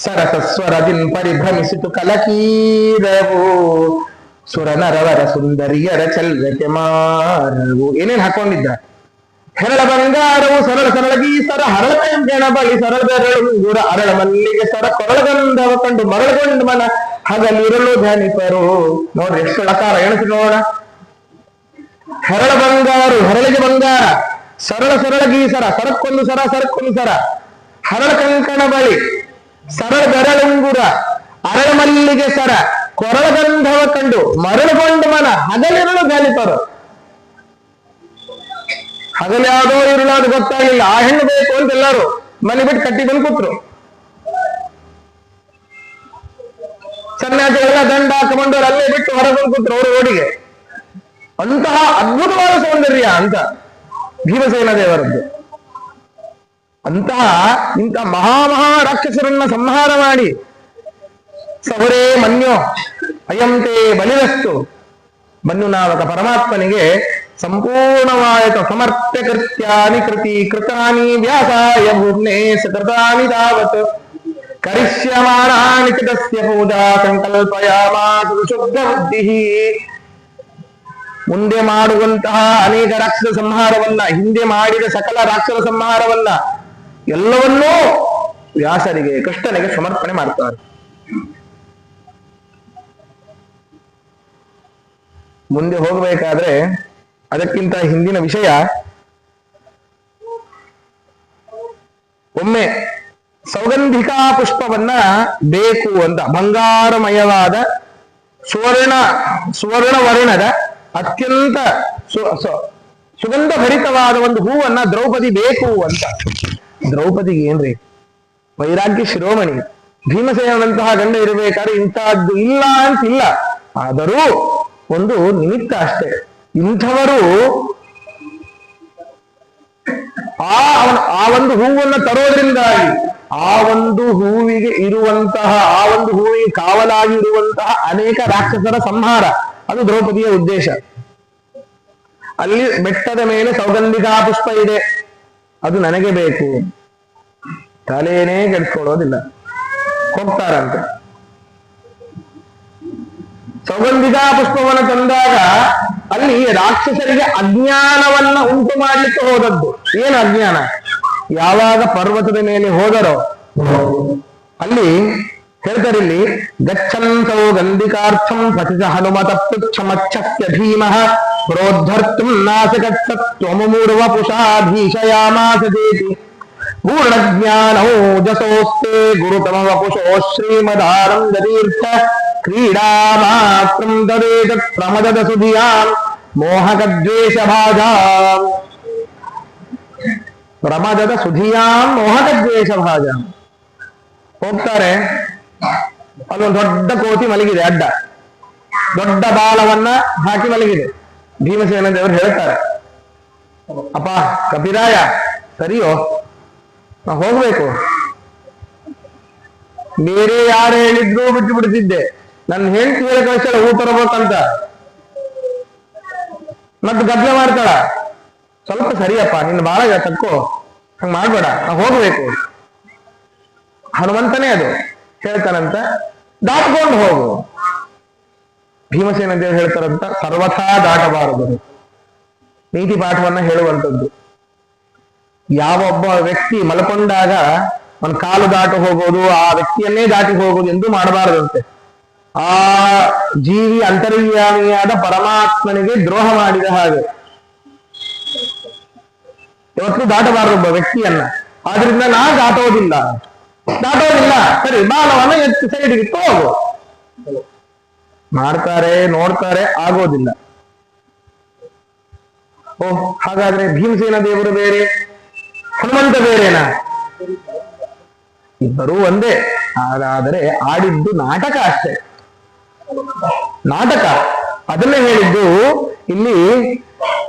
ಸರಸ ಸ್ವರದಿನ್ ಪರಿಭ್ರಮಿಸಿತು ಕಲಕೀರವು ಸುರನರವರ ಸುಂದರಿಯರ ಚಲ್ರತೆ ಮಾರವು. ಏನೇನ್ ಹಾಕೊಂಡಿದ್ದ ಹೆರಳ ಬಂಗಾರವು ಸರಳ ಸರಳಗಿ ಸರ ಹರಳ ಕಂಕಣ ಬಳಿ ಸರಳ ಬೆರಳು ಗುರ ಅರಳ ಮಲ್ಲಿಗೆ ಸರ ಕೊರಳಗಂಧವ ಕಂಡು ಮರಳಗೊಂಡು ಮನ ಹಗಲಿರಲು ಧ್ಯಾನಿಪರು. ನೋಡ್ರಿ ಎಷ್ಟು ಲಕಾರ ಎಣಿಸಿ ನೋಡೋಣ. ಹೆರಳ ಬಂಗಾರು ಹೆರಳಿಗೆ ಬಂಗಾರ, ಸರಳ ಸರಳಗಿ ಸರ ಸರಕ್ಕೊಂದು ಸರ ಸರಕ್ಕೊಂದು ಸರ, ಹರಳ ಕಂಕಣ ಬಳಿ ಸರಳ ಬೆರಳುಂಗುರ ಅರಳ ಮಲ್ಲಿಗೆ ಸರ ಕೊರಳಗಂಧವ ಕಂಡು ಮರಳುಗೊಂಡು ಮನ ಹಗಲಿರಲು ಧ್ಯಾನಿಪರು. ಹಗಲ್ಯಾವುದೋ ಇರಲಾದು ಗೊತ್ತಾಗಿಲ್ಲ, ಆ ಹೆಣ್ಣು ಬೇಕು ಅಂತ ಎಲ್ಲರೂ ಮನೆ ಬಿಟ್ಟು ಕಟ್ಟಿ ಬಂದು ಕೂತ್ರು. ಸನ್ಯಾಸಿಗಳೆಲ್ಲ ದಂಡ ಹಾಕೊಂಡವ್ರು ಅಲ್ಲೇ ಬಿಟ್ಟು ಹೊರಗೆ ಬಂದು ಕೂತ್ರು ಅವರು ಓಡಿಗೆ. ಅಂತಹ ಅದ್ಭುತವಾದ ಸೌಂದರ್ಯ ಅಂತ ಭೀಮಸೇನ ದೇವರದ್ದು. ಇಂತಹ ಮಹಾ ರಾಕ್ಷಸರನ್ನ ಸಂಹಾರ ಮಾಡಿ ಸಹುರೇ ಮನ್ಯೋ ಅಯಂತೆ ಬಲಿರಸ್ತು ಮನ್ಯುನಾಮಕ ಪರಮಾತ್ಮನಿಗೆ ಸಂಪೂರ್ಣವಾಯಿತು. ಸಮರ್ಥ ಕೃತ್ಯಾನಿ ಕೃತಾನಿ ವ್ಯಾಸಾಯ ಭೂಮ್ನೆ ಸಕೃತಾನಿ ತಾವತ್ ಕರಿಷ್ಯಮಾಣಾನಿ ತಸ್ಯ ಪೂಜಾ ಸಂಕಲ್ಪಯಾಮಾಸ ಶುದ್ಧ ಬುದ್ಧಿಃ. ಮುಂದೆ ಮಾಡುವಂತಹ ಅನೇಕ ರಾಕ್ಷಸ ಸಂಹಾರವನ್ನ, ಹಿಂದೆ ಮಾಡಿದ ಸಕಲ ರಾಕ್ಷಸ ಸಂಹಾರವನ್ನ ಎಲ್ಲವನ್ನೂ ವ್ಯಾಸರಿಗೆ ಕೃಷ್ಣನಿಗೆ ಸಮರ್ಪಣೆ ಮಾಡ್ತಾರೆ. ಮುಂದೆ ಹೋಗಬೇಕಾದ್ರೆ ಅದಕ್ಕಿಂತ ಹಿಂದಿನ ವಿಷಯ, ಒಮ್ಮೆ ಸೌಗಂಧಿಕಾ ಪುಷ್ಪವನ್ನ ಬೇಕು ಅಂತ ಬಂಗಾರಮಯವಾದ ಸುವರ್ಣ ವರ್ಣದ ಅತ್ಯಂತ ಸುಗಂಧ ಭರಿತವಾದ ಒಂದು ಹೂವನ್ನ ದ್ರೌಪದಿ ಬೇಕು ಅಂತ. ದ್ರೌಪದಿಗೆ ಏನ್ರಿ ವೈರಾಗ್ಯ ಶಿರೋಮಣಿ, ಭೀಮಸೇನಂತಹ ಗಂಡ ಇರಬೇಕಾದ್ರೆ ಇಂತಹದ್ದು ಇಲ್ಲ ಅಂತಿಲ್ಲ, ಆದರೂ ಒಂದು ನಿಮಿತ್ತ ಅಷ್ಟೇ. ಇಂಥವರು ಆ ಒಂದು ಹೂವನ್ನು ತರೋದ್ರಿಂದಾಗಿ ಆ ಒಂದು ಹೂವಿಗೆ ಕಾವಲಾಗಿ ಇರುವಂತಹ ಅನೇಕ ರಾಕ್ಷಸರ ಸಂಹಾರ, ಅದು ದ್ರೌಪದಿಯ ಉದ್ದೇಶ. ಅಲ್ಲಿ ಬೆಟ್ಟದ ಮೇಲೆ ಸೌಗಂಧಿಕಾ ಪುಷ್ಪ ಇದೆ, ಅದು ನನಗೆ ಬೇಕು, ತಲೆನೇ ಕೆಡಿಸ್ಕೊಳ್ಳೋದಿಲ್ಲ, ಹೋಗ್ತಾರಂತೆ. ಸೌಗಂಧಿಕಾ ಪುಷ್ಪವನ್ನು ತಂದಾಗ ಅಲ್ಲಿ ರಾಕ್ಷಸರಿಗೆ ಅಜ್ಞಾನವನ್ನ ಉಂಟು ಮಾಡ್ಲಿಕ್ಕೆ ಹೋದದ್ದು. ಏನು ಅಜ್ಞಾನ? ಯಾವಾಗ ಪರ್ವತದ ಮೇಲೆ ಹೋದರೋ ಅಲ್ಲಿ ಹೇಳ್ತಾರೆ, ಇಲ್ಲಿ ಗಚ್ಚನ್ ಸೌಗಂಧಿಕಾರ್ಥಂ ಪತಿತ ಹನುಮತ ಪುಚ್ಛಮಚ್ಛಸ್ಯ ಭೀಮಃ ಪ್ರೋದ್ಧರ್ತುಂ ನಾಸಕತ್ವಮೂರ್ವ ಪುಷಾ ಭೀಷಯಾಮಾಸ ದೇತಿ ಪೂರ್ಣಜ್ಞಾನೋ ಜಸೋಸ್ತೆ ಗುರುತಮ ವಪುಷೋ ಶ್ರೀಮದಾನಂದತೀರ್ಥ ಕ್ರೀಡಾ ಮಾತ್ರಂ ತದೇತ ಪ್ರಮದದ ಸುಧಿಯಾಂ ಮೋಹಕದ್ವೇಷ ಭಾಜಾಂ. ಪ್ರಮದದ ಸುಧಿಯಾಂ ಮೋಹಕದ್ವೇಷ ಭಾಜಾಂ. ಹೋಗ್ತಾರೆ, ಅಲ್ಲೊಂದು ದೊಡ್ಡ ಕೋತಿ ಮಲಗಿದೆ, ಅಡ್ಡ ದೊಡ್ಡ ಬಾಲವನ್ನ ಹಾಕಿ ಮಲಗಿದೆ. ಭೀಮಸೇನ ದೇವರು ಹೇಳ್ತಾರೆ, ಅಪ್ಪ ಕಪಿರಾಯ ಸರಿಯೋ, ನಾ ಹೋಗ್ಬೇಕು, ಬೇರೆ ಯಾರು ಹೇಳಿದ್ರು ಬಿಟ್ಟು ಬಿಡ್ತಿದ್ದೆ, ನನ್ನ ಹೆಂಡತಿ ಹೇಳ ಕಳಿಸ್ತಾಳ ಊಟ ತರಬೇಕಂತ, ಮತ್ತೆ ಗದ್ದಲ ಮಾಡ್ತಾಳ, ಸ್ವಲ್ಪ ಸರಿಯಪ್ಪ ನಿನ್ನ ಬಾಳ ತಕ್ಕೋ, ಹಂಗ ಮಾಡ್ಬೇಡ, ನಾ ಹೋಗ್ಬೇಕು. ಹನುಮಂತನೇ ಅದು ಹೇಳ್ತಾನಂತ, ದಾಟ್ಕೊಂಡು ಹೋಗು. ಭೀಮಸೇನ ದೇವರು ಹೇಳ್ತಾರಂತ, ಸರ್ವಥಾ ದಾಟಬಾರದು. ನೀತಿ ಪಾಠವನ್ನ ಹೇಳುವಂಥದ್ದು. ಯಾವೊಬ್ಬ ವ್ಯಕ್ತಿ ಮಲ್ಕೊಂಡಾಗ ಒಂದು ಕಾಲು ದಾಟು ಹೋಗೋದು, ಆ ವ್ಯಕ್ತಿಯನ್ನೇ ದಾಟಿ ಹೋಗೋದು ಎಂದು ಮಾಡಬಾರದಂತೆ. ಆ ಜೀವಿ ಅಂತರ್ಯಾಮಿಯಾದ ಪರಮಾತ್ಮನಿಗೆ ದ್ರೋಹ ಮಾಡಿದ ಹಾಗೆ. ಇವತ್ತು ದಾಟಬಾರದು ಒಬ್ಬ ವ್ಯಕ್ತಿಯನ್ನ. ಆದ್ರಿಂದ ನಾ ದಾಟೋದಿಲ್ಲ, ಸರಿ ಬಾಲವನ್ನ ಎತ್ತು ಸೈಡ್ಗೆ ಇಟ್ಟು ಹೋಗು. ಮಾಡ್ತಾರೆ, ನೋಡ್ತಾರೆ, ಆಗೋದಿಲ್ಲ. ಓಹ್, ಹಾಗಾದ್ರೆ ಭೀಮಸೇನ ದೇವರು ಬೇರೆ, ಹನುಮಂತ ಬೇರೆನಾ? ಇಬ್ಬರೂ ಒಂದೇ, ಹಾಗಾದರೆ ಆಡಿದ್ದು ನಾಟಕ ಅಷ್ಟೇ. ನಾಟಕ ಅದನ್ನೇ ಹೇಳಿದ್ದು ಇಲ್ಲಿ.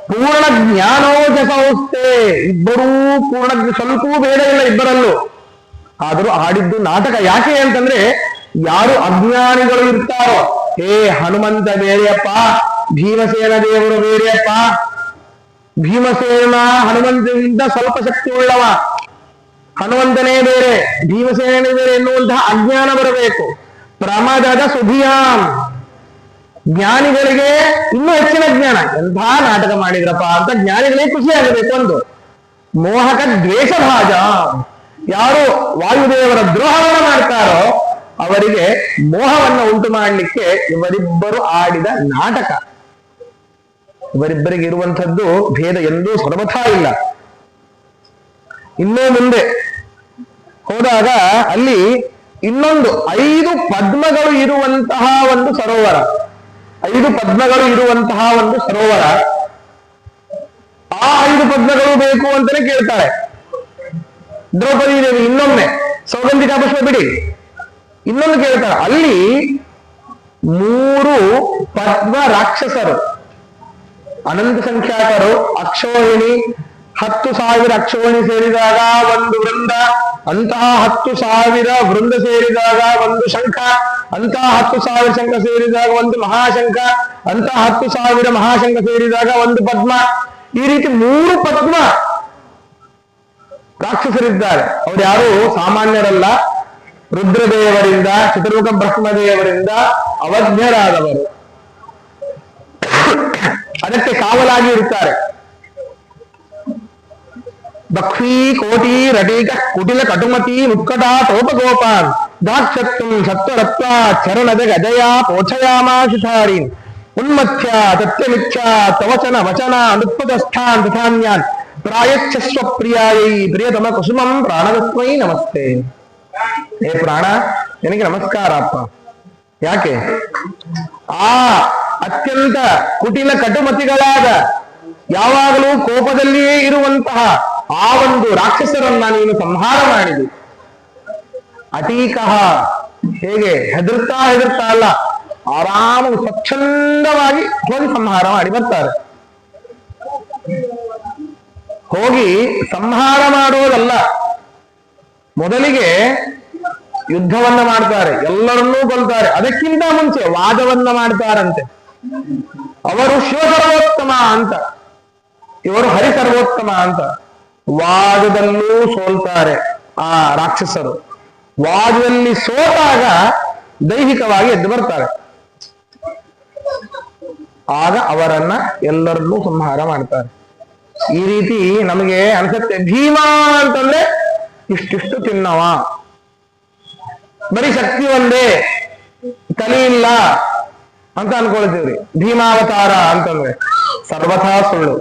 ಪೂರ್ಣ ಜ್ಞಾನೋಜ ಸಂಸ್ಥೆ, ಇಬ್ಬರೂ ಸ್ವಲ್ಪವೂ ಭೇದ ಇಲ್ಲ ಇಬ್ಬರಲ್ಲೂ, ಆದರೂ ಆಡಿದ್ದು ನಾಟಕ. ಯಾಕೆ ಅಂತಂದ್ರೆ, ಯಾರು ಅಜ್ಞಾನಿಗಳು ಇರ್ತಾರೋ, ಹನುಮಂತ ಬೇರೆಯಪ್ಪ, ಭೀಮಸೇನ ದೇವರು ಬೇರೆಯಪ್ಪ, ಭೀಮಸೇನ ಹನುಮಂತನಿಂದ ಸ್ವಲ್ಪ ಶಕ್ತಿ ಉಳ್ಳವ, ಹನುಮಂತನೇ ಬೇರೆ, ಭೀಮಸೇನೇ ಬೇರೆ ಎನ್ನುವಂತಹ ಅಜ್ಞಾನ ಬರಬೇಕು. ಪ್ರಮದದ ಸುಧಿಯಾಂ, ಜ್ಞಾನಿಗಳಿಗೆ ಇನ್ನೂ ಹೆಚ್ಚಿನ ಜ್ಞಾನ. ಎಂಥ ನಾಟಕ ಮಾಡಿದ್ರಪ್ಪ ಅಂತ ಜ್ಞಾನಿಗಳಿಗೆ ಖುಷಿ ಆಗಬೇಕು. ಒಂದು ಮೋಹಕ ದ್ವೇಷ ಭಾಜ. ಯಾರು ವಾಯುದೇವರ ದ್ರೋಹವನ್ನು ಮಾಡ್ತಾರೋ ಅವರಿಗೆ ಮೋಹವನ್ನು ಉಂಟು ಮಾಡಲಿಕ್ಕೆ ಇವರಿಬ್ಬರು ಆಡಿದ ನಾಟಕ. ಇವರಿಬ್ಬರಿಗೆ ಇರುವಂಥದ್ದು ಭೇದ ಎಂದೂ ಸರ್ವಥಾ ಇಲ್ಲ. ಇನ್ನೂ ಮುಂದೆ ಹೋದಾಗ ಅಲ್ಲಿ ಇನ್ನೊಂದು 5 ಪದ್ಮಗಳು ಇರುವಂತಹ ಒಂದು ಸರೋವರ, 5 ಪದ್ಮಗಳು ಇರುವಂತಹ ಒಂದು ಸರೋವರ. ಆ 5 ಪದ್ಮಗಳು ಬೇಕು ಅಂತಾನೆ ಕೇಳ್ತಾಳೆ ದ್ರೌಪದಿ ದೇವಿ. ಇನ್ನೊಮ್ಮೆ ಸೌಗಂಧಿಕಾ ಪುಷ್ಪ ಬಿಡಿ, ಇನ್ನೊಂದು ಕೇಳ್ತಾಳೆ. ಅಲ್ಲಿ 3 ಪದ್ಮ ರಾಕ್ಷಸರು, ಅನಂತ ಸಂಖ್ಯಾತರು, ಅಕ್ಷೋಹಿಣಿ, 10,000 ಅಕ್ಷೋಹಿಣಿ ಸೇರಿದಾಗ ಒಂದು ವೃಂದ, ಅಂತಹ 10,000 ವೃಂದ ಸೇರಿದಾಗ ಒಂದು ಶಂಖ, ಅಂತಹ 10,000 ಶಂಖ ಸೇರಿದಾಗ ಒಂದು ಮಹಾಶಂಖ, ಅಂತಹ 10,000 ಮಹಾಶಂಖ ಸೇರಿದಾಗ ಒಂದು ಪದ್ಮ. ಈ ರೀತಿ 3 ಪದ್ಮ ರಾಕ್ಷಸರಿದ್ದಾರೆ. ಅವ್ರು ಯಾರು ಸಾಮಾನ್ಯರಲ್ಲ, ರುದ್ರದೇವರಿಂದ, ಚತುರ್ಮುಖ ಬ್ರಹ್ಮದೇವರಿಂದ ಅವಧ್ಯರಾದವರು. ಅದಕ್ಕೆ ಕಾವಲಾಗಿ ಇರುತ್ತಾರೆ. ಬಕ್ಫೀ ಕೋಟಿ ರಟೀಕ ಕುಟಿಲ ಕಟುಮತಿ ಮುಕ್ಕಟ ಟೋಪಗೋಪಾನ್ ದಾಕ್ಷತ್ವಂ ಸತ್ವರತ್ವ ಚರಣದ ಗಜಯ ಪೋಛಯಾಮಾಶಿಧಾರಿ ಉನ್ಮಥ್ಯ ತತ್ಯಮಿಚ್ಛ ತವಚನ ವಚನ ಅನುತ್ಪದಸ್ಥಾನ್ ತಥಾನ್ಯಾನ್ ಪ್ರಾಯಚ್ಛಸ್ವ ಪ್ರಿಯಾಯೈ ಪ್ರಿಯತಮ ಕುಸುಮಂ ಪ್ರಾಣದಸ್ಮೈ ನಮಸ್ತೆ. ಹೇ ಪ್ರಾಣ, ನಿನಗೆ ನಮಸ್ಕಾರ ಅಪ್ಪ. ಯಾಕೆ? ಆ ಅತ್ಯಂತ ಕುಟಿಲ ಕಟುಮತಿಗಳಾದ, ಯಾವಾಗಲೂ ಕೋಪದಲ್ಲಿಯೇ ಇರುವಂತಹ ಆ ಒಂದು ರಾಕ್ಷಸರನ್ನ ನೀನು ಸಂಹಾರ ಮಾಡಿದಿ. ಅಟೀಕಃ, ಹೇಗೆ ಹೆದರ್ತಾ ಅಲ್ಲ, ಆರಾಮ ಸ್ವಚ್ಛಂದವಾಗಿ ಹೋಗಿ ಸಂಹಾರ ಮಾಡಿ ಬರ್ತಾರೆ. ಹೋಗಿ ಸಂಹಾರ ಮಾಡುವುದಲ್ಲ, ಮೊದಲಿಗೆ ಯುದ್ಧವನ್ನ ಮಾಡ್ತಾರೆ, ಎಲ್ಲರನ್ನೂ ಕೊಲ್ತಾರೆ. ಅದಕ್ಕಿಂತ ಮುಂಚೆ ವಾದವನ್ನ ಮಾಡ್ತಾರಂತೆ. ಅವರು ಶಿವ ಸರ್ವೋತ್ತಮ ಅಂತ, ಇವರು ಹರಿ ಸರ್ವೋತ್ತಮ ಅಂತ. ವಾದದಲ್ಲೂ ಸೋಲ್ತಾರೆ ಆ ರಾಕ್ಷಸರು. ವಾದದಲ್ಲಿ ಸೋತಾಗ ದೈಹಿಕವಾಗಿ ಎದ್ದು ಬರ್ತಾರೆ. ಆಗ ಅವರನ್ನ ಎಲ್ಲರನ್ನೂ ಸಂಹಾರ ಮಾಡ್ತಾರೆ. ಈ ರೀತಿ ನಮಗೆ ಅನ್ಸುತ್ತೆ, ಭೀಮ ಅಂತಂದ್ರೆ ಇಷ್ಟಿಷ್ಟು ತಿನ್ನವ, ಬರೀ ಶಕ್ತಿ ಒಂದೇ, ತಲೆ ಇಲ್ಲ ಅಂತ ಅನ್ಕೊಳ್ತೀವ್ರಿ. ಭೀಮಾವತಾರ ಅಂತಂದ್ರೆ ಸರ್ವಥಾ ಸುಳ್ಳು.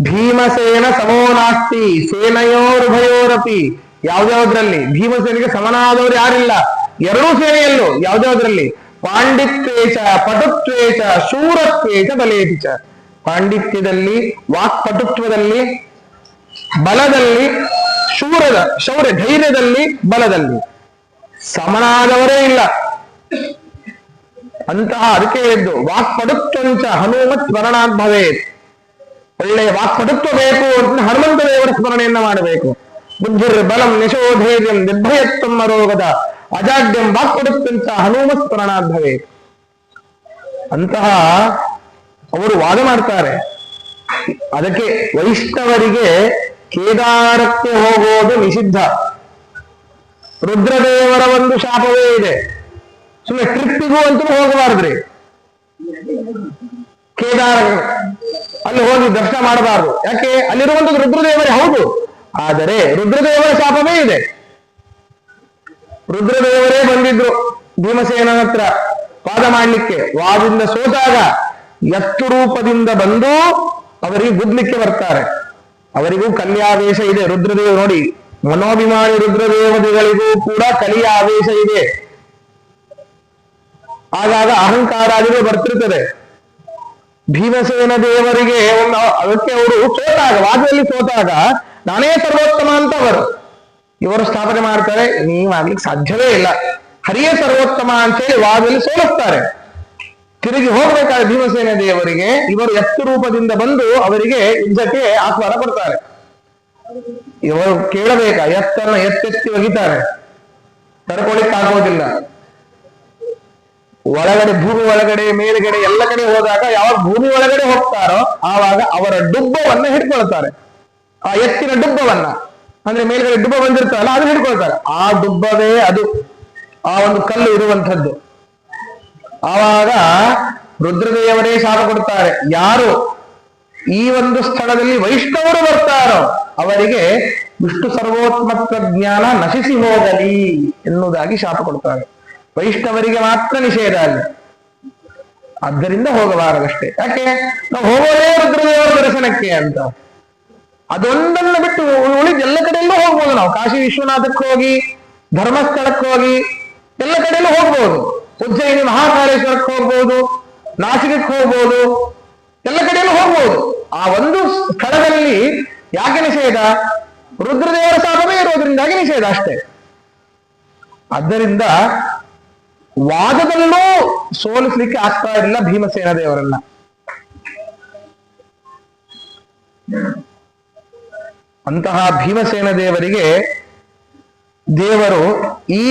ಭೀಮಸೇನ ಸಮೋ ನಾಸ್ತಿ ಸೇನೆಯೋರುಭಯೋರಪಿ. ಯಾವ್ದ್ಯಾವ್ದ್ರಲ್ಲಿ ಭೀಮಸೇನಿಗೆ ಸಮನಾದವರು ಯಾರಿಲ್ಲ, ಎರಡೂ ಸೇನೆಯಲ್ಲೂ. ಯಾವ್ದ್ಯಾವ್ದ್ರಲ್ಲಿ? ಪಾಂಡಿತ್ವೇಚ ಪಟುತ್ವೇಚ ಶೂರತ್ವೇಚ ಬಲೇತಿಚ. ಪಾಂಡಿತ್ಯದಲ್ಲಿ, ವಾಕ್ಪಟುತ್ವದಲ್ಲಿ, ಬಲದಲ್ಲಿ, ಶೌರ್ಯ ಧೈರ್ಯದಲ್ಲಿ, ಬಲದಲ್ಲಿ ಸಮನಾದವರೇ ಇಲ್ಲ. ಅಂತಹ ಅದಕ್ಕೆ ಹೇಳಿದ್ದು ವಾಕ್ಪಟುತ್ವಂಚ ಹನುಮತ್ ಸ್ಮರಣಾತ್ ಭವೇತ್. ಒಳ್ಳೆಯ ವಾಕ್ಪಟುತ್ವ ಬೇಕು ಅಂತ ಹನುಮಂತ ದೇವರ ಸ್ಮರಣೆಯನ್ನ ಮಾಡಬೇಕು. ಬುದ್ಧಿರ್ ಬಲಂ ಯಶೋಧೈರ್ಯಂ ನಿರ್ಭಯತ್ವಂ ಅರೋಗದ ಅಜಾಡ್ಯಂ ವಾಕ್ಪಟುತ್ವಂಚ ಹನುಮತ್ ಸ್ಮರಣಾತ್ ಭವೇತ್. ಅಂತಹ ಅವರು ವಾದ ಮಾಡ್ತಾರೆ. ಅದಕ್ಕೆ ವೈಷ್ಣವರಿಗೆ ಕೇದಾರಕ್ಕೆ ಹೋಗೋದು ನಿಷಿದ್ಧ. ರುದ್ರದೇವರ ಒಂದು ಶಾಪವೇ ಇದೆ. ಸುಮ್ಮನೆ ಟ್ರಿಪ್ಪಿಗೂ ಅಂತೂ ಹೋಗಬಾರ್ದ್ರಿ. ಕೇದಾರ ಅಲ್ಲಿ ಹೋಗಿ ದರ್ಶನ ಮಾಡಬಾರ್ದು. ಯಾಕೆ? ಅಲ್ಲಿರುವಂತದ್ದು ರುದ್ರದೇವರೇ ಹೌದು, ಆದರೆ ರುದ್ರದೇವರ ಶಾಪವೇ ಇದೆ. ರುದ್ರದೇವರೇ ಬಂದಿದ್ರು ಭೀಮಸೇನ ಹತ್ರ ವಾದ ಮಾಡ್ಲಿಕ್ಕೆ. ವಾದದಿಂದ ಸೋತಾಗ ಎತ್ತು ರೂಪದಿಂದ ಬಂದು ಅವರಿಗೆ ಗುದ್ಲಿಕ್ಕೆ ಬರ್ತಾರೆ. ಅವರಿಗೂ ಕಲಿಯ ಆವೇಶ ಇದೆ. ರುದ್ರದೇವ ನೋಡಿ, ಮನೋಭಿಮಾನಿ ರುದ್ರದೇವತೆಗಳಿಗೂ ಕೂಡ ಕಲಿಯ ಆವೇಶ ಇದೆ. ಆಗಾಗ ಅಹಂಕಾರಾದಿಗಳು ಬರ್ತಿರ್ತದೆ. ಭೀಮಸೇನ ದೇವರಿಗೆ ಅದಕ್ಕೆ ಅವರು ಸೋತಾಗ, ವಾದದಲ್ಲಿ ಸೋತಾಗ ನಾನೇ ಸರ್ವೋತ್ತಮ ಅಂತ ಇವರು ಸ್ಥಾಪನೆ ಮಾಡ್ತಾರೆ. ನೀವಾಗ್ಲಿಕ್ಕೆ ಸಾಧ್ಯವೇ ಇಲ್ಲ, ಹರಿಯೇ ಸರ್ವೋತ್ತಮ ಅಂತ ಹೇಳಿ ವಾದದಲ್ಲಿ ಸೋಲಿಸ್ತಾರೆ. ತಿರುಗಿ ಹೋಗ್ಬೇಕಾದ್ರೆ ಭೀಮಸೇನ ದೇವರಿಗೆ ಇವರು ಎತ್ತು ರೂಪದಿಂದ ಬಂದು ಅವರಿಗೆ ಯುದ್ಧಕ್ಕೆ ಆಹ್ವಾನ ಕೊಡ್ತಾರೆ. ಇವರು ಕೇಳಬೇಕಾ? ಎತ್ತನ್ನ ಎತ್ತೆತ್ತಿ ಒಗಿತಾರೆ, ತಡ್ಕೊಳಿಕ್ಕಾಗೋದಿಲ್ಲ. ಒಳಗಡೆ, ಭೂಮಿ ಒಳಗಡೆ, ಮೇಲ್ಗಡೆ ಎಲ್ಲ ಕಡೆ ಹೋದಾಗ ಯಾವಾಗ ಭೂಮಿ ಒಳಗಡೆ ಹೋಗ್ತಾರೋ ಆವಾಗ ಅವರ ಡುಬ್ಬವನ್ನ ಹಿಡ್ಕೊಳ್ತಾರೆ. ಆ ಎತ್ತಿನ ಡುಬ್ಬವನ್ನ, ಅಂದ್ರೆ ಮೇಲ್ಗಡೆ ಡುಬ್ಬ ಬಂದಿರ್ತಾರಲ್ಲ, ಅದು ಹಿಡ್ಕೊಳ್ತಾರೆ. ಆ ಡುಬ್ಬವೇ ಅದು, ಆ ಒಂದು ಕಲ್ಲು ಇರುವಂಥದ್ದು. ಆವಾಗ ರುದ್ರದೇವರೇ ಶಾಪ ಕೊಡ್ತಾರೆ. ಯಾರು ಈ ಒಂದು ಸ್ಥಳದಲ್ಲಿ ವೈಷ್ಣವರು ಬರ್ತಾರೋ ಅವರಿಗೆ ವಿಷ್ಣು ಸರ್ವೋತ್ಮತ್ವ ಜ್ಞಾನ ನಶಿಸಿ ಹೋಗಲಿ ಎನ್ನುವುದಾಗಿ ಶಾಪ ಕೊಡ್ತಾರೆ. ವೈಷ್ಣವರಿಗೆ ಮಾತ್ರ ನಿಷೇಧ ಅಲ್ಲಿ. ಆದ್ದರಿಂದ ಹೋಗಬಾರದಷ್ಟೇ. ಯಾಕೆ? ನಾವು ಹೋಗೋದೇ ರುದ್ರದೇವರ ದರ್ಶನಕ್ಕೆ ಅಂತ. ಅದೊಂದನ್ನು ಬಿಟ್ಟು ಉಳಿದ ಎಲ್ಲ ಕಡೆಯಲ್ಲೂ ಹೋಗ್ಬೋದು. ನಾವು ಕಾಶಿ ವಿಶ್ವನಾಥಕ್ಕೆ ಹೋಗಿ, ಧರ್ಮಸ್ಥಳಕ್ಕೆ ಹೋಗಿ, ಎಲ್ಲ ಕಡೆಯಲ್ಲೂ ಹೋಗ್ಬೋದು. ಉಜ್ಜಯಿನಿ ಮಹಾಕಾಳೇಶ್ವರಕ್ಕೆ ಹೋಗ್ಬೋದು, ನಾಸಿಕಕ್ಕೆ ಹೋಗ್ಬೋದು, ಎಲ್ಲ ಕಡೆಯಲ್ಲೂ ಹೋಗ್ಬೋದು. ಆ ಒಂದು ಸ್ಥಳದಲ್ಲಿ ಯಾಕೆ ನಿಷೇಧ? ರುದ್ರದೇವರ ಶಾಪವೇ ಇರೋದ್ರಿಂದಾಗಿ ನಿಷೇಧ ಅಷ್ಟೇ. ಆದ್ದರಿಂದ ವಾದದಲ್ಲೂ ಸೋಲಿಸ್ಲಿಕ್ಕೆ ಆಗ್ತಾ ಇಲ್ಲ ಭೀಮಸೇನ ದೇವರನ್ನ. ಅಂತಹ ಭೀಮಸೇನ ದೇವರಿಗೆ ದೇವರು ಈ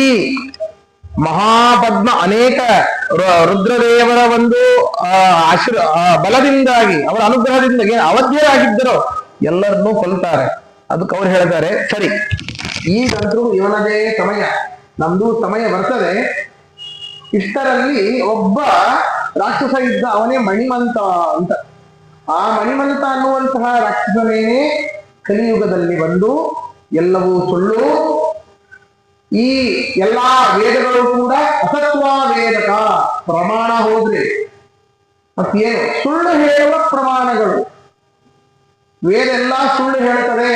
ಮಹಾಪದ್ಮ ಅನೇಕ ರುದ್ರದೇವರ ಒಂದು ಬಲದಿಂದಾಗಿ, ಅವರ ಅನುಗ್ರಹದಿಂದಾಗಿ ಅವಧ್ಯರಾಗಿದ್ದರೋ ಎಲ್ಲರನ್ನೂ ಕೊಲ್ತಾರೆ. ಅದಕ್ಕೆ ಅವ್ರು ಹೇಳ್ತಾರೆ, ಸರಿ ಈಗಂತೂ ಇವನದೇ ಸಮಯ, ನಮ್ದು ಸಮಯ ಬರ್ತದೆ. ಇಷ್ಟರಲ್ಲಿ ಒಬ್ಬ ರಾಕ್ಷಸ ಇದ್ದ, ಅವನೇ ಮಣಿಮಂತ ಅಂತ. ಆ ಮಣಿಮಂತ ಅನ್ನುವಂತಹ ರಾಕ್ಷಸನೇನೆ ಕಲಿಯುಗದಲ್ಲಿ ಬಂದು ಎಲ್ಲವೂ ಸುಳ್ಳು, ಈ ಎಲ್ಲಾ ವೇದಗಳು ಕೂಡ ಅಸತ್ವ ವೇದಕ ಪ್ರಮಾಣ ಹೋದ್ರೆ ಮತ್ತೇನು ಸುಳ್ಳು ಹೇಳುವ ಪ್ರಮಾಣಗಳು. ವೇದ ಎಲ್ಲ ಸುಳ್ಳು ಹೇಳ್ತದೆ,